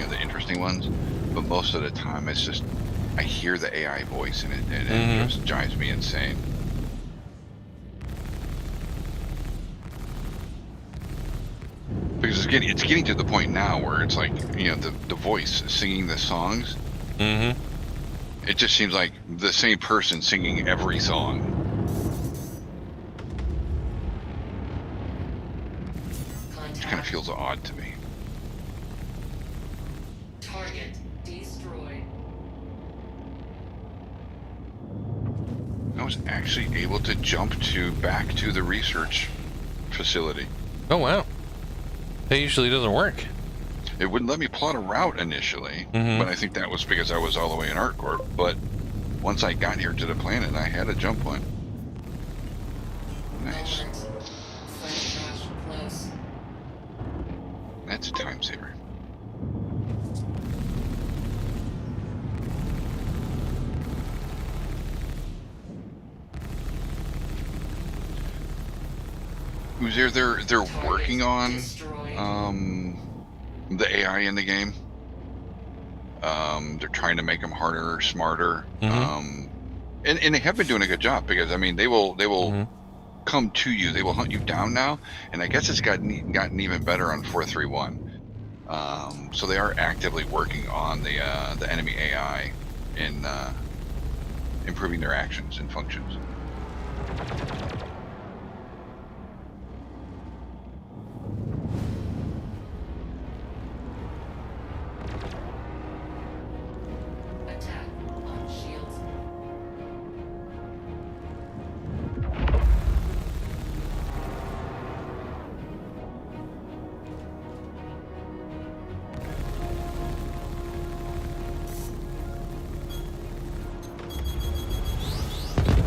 the interesting ones. But most of the time, it's just I hear the AI voice and it just drives me insane. Because it's getting to the point now where it's like, the voice singing the songs. Mm-hmm. It just seems like the same person singing every song. It kind of feels odd to me. Target destroyed. I was actually able to jump back to the research facility. Oh, wow. That usually doesn't work. It wouldn't let me plot a route initially, but I think that was because I was all the way in ArtCorp. But once I got here to the planet, I had a jump point. Nice. Alert. Flight crash close. That's a time saver. They're working on the AI in the game. They're trying to make them harder, smarter, and they have been doing a good job because they will come to you. They will hunt you down now, and I guess it's gotten even better on 4.3.1. So they are actively working on the enemy AI in improving their actions and functions. Attack on shields.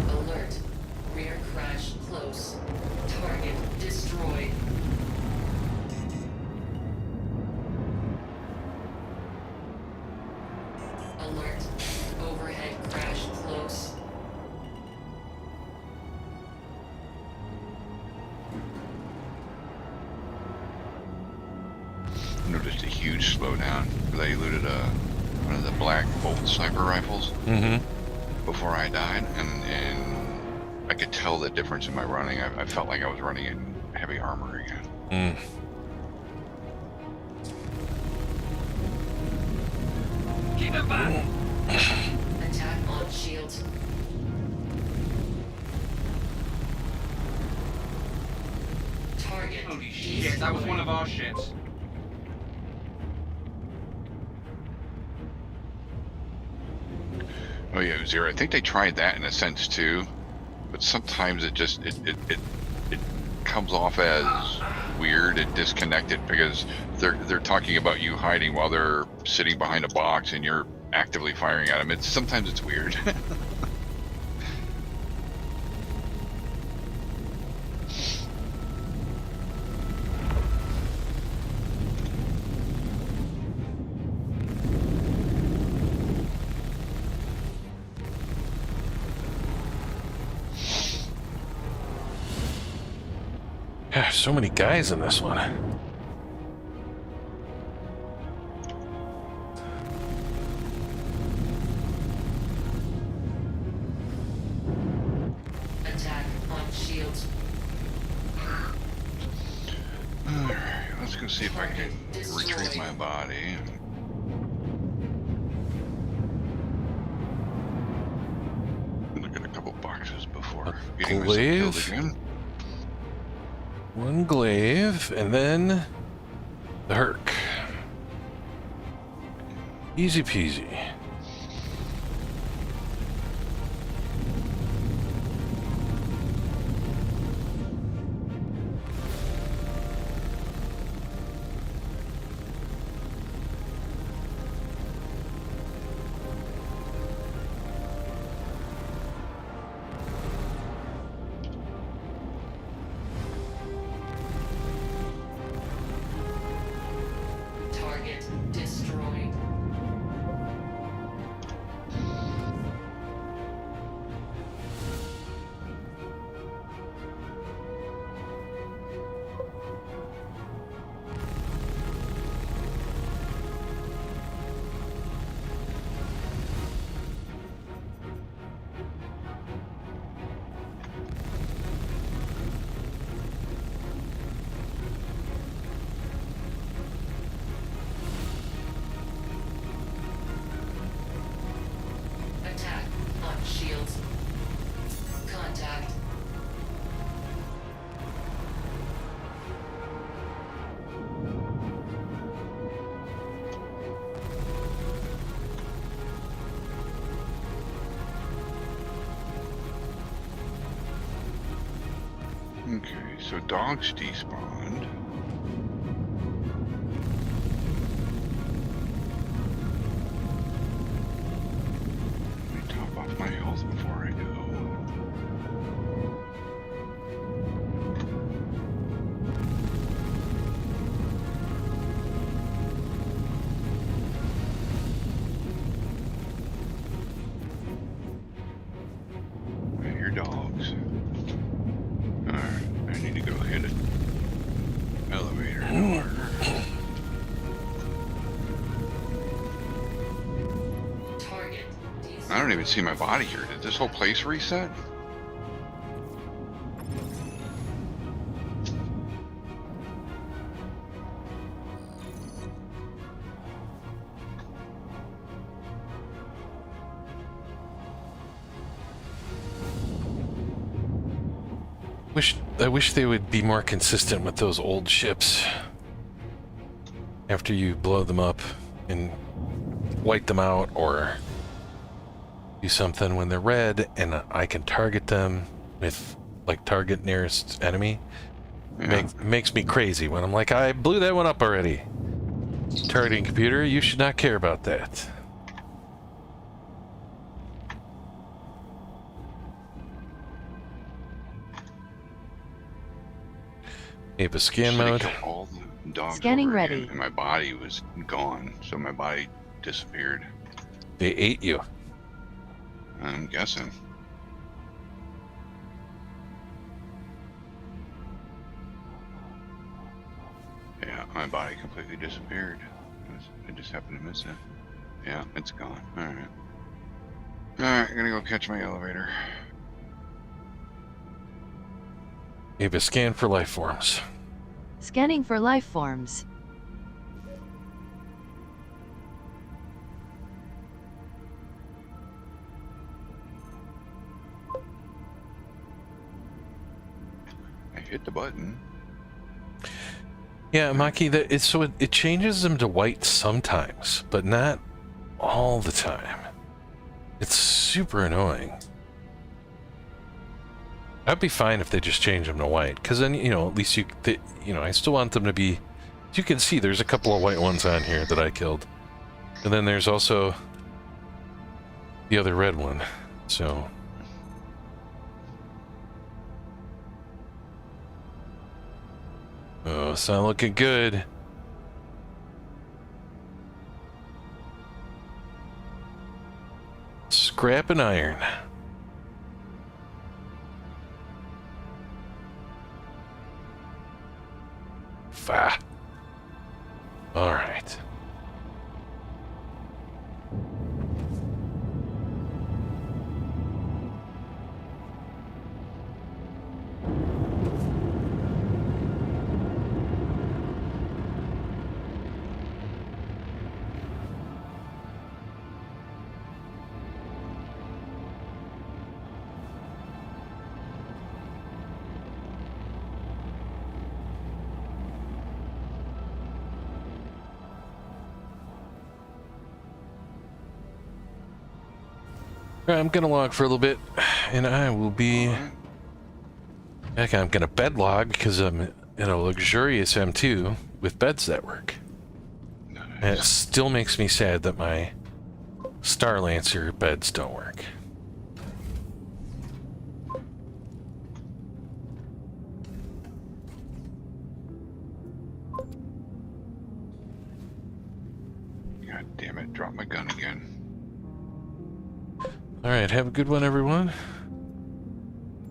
Alert. Rear crash close. Target destroyed. Alert. Overhead crash close. Noticed a huge slowdown. They looted one of the black bolt sniper rifles before I died, and I could tell the difference in my running. I felt like I was running in heavy armor again. Keep it back. Attack on shields. Target. Holy shit, that was one of our ships. Oh yeah, Zero. I think they tried that in a sense too, but sometimes it just it comes off as weird and disconnected because they're talking about you hiding while they're sitting behind a box and you're actively firing at them. Sometimes it's weird. Gosh, so many guys in this one. Attack on shields. Alright, let's go see if I can retrieve my body. Look at a couple boxes before getting myself killed glaive? again. One glaive, and then the Herc. Easy peasy. Target destroyed. Okay, so dogs despawned. Let me top off my health before I go. I hear dogs. Alright, I need to go hit it. Elevator door. Target. I don't even see my body here. Did this whole place reset? I wish they would be more consistent with those old ships. After you blow them up and wipe them out, or do something when they're red and I can target them with, like, target nearest enemy. Yeah. Makes me crazy when I'm like, I blew that one up already. Targeting computer, you should not care about that. Ape a scan City mode. killed all the dogs Scanning over again, ready. and my body was gone, so my body disappeared. They ate you. I'm guessing. Yeah, my body completely disappeared. I just happened to miss it. Yeah, it's gone. Alright. Alright, I'm gonna go catch my elevator. Ape a scan for life forms. Scanning for life forms. I hit the button. Yeah, Maki, it changes them to white sometimes, but not all the time. It's super annoying. I'd be fine if they just change them to white, because then, you know, at least I still want them to be. You can see there's a couple of white ones on here that I killed, and then there's also the other red one. So. Oh, it's not looking good. Scrap and iron. Fa. All right. I'm gonna log for a little bit, and I will be back. I'm gonna bed log because I'm in a luxurious M2 with beds that work. Nice. And it still makes me sad that my Star Lancer beds don't work. God damn it, dropped my gun again. All right, have a good one, everyone.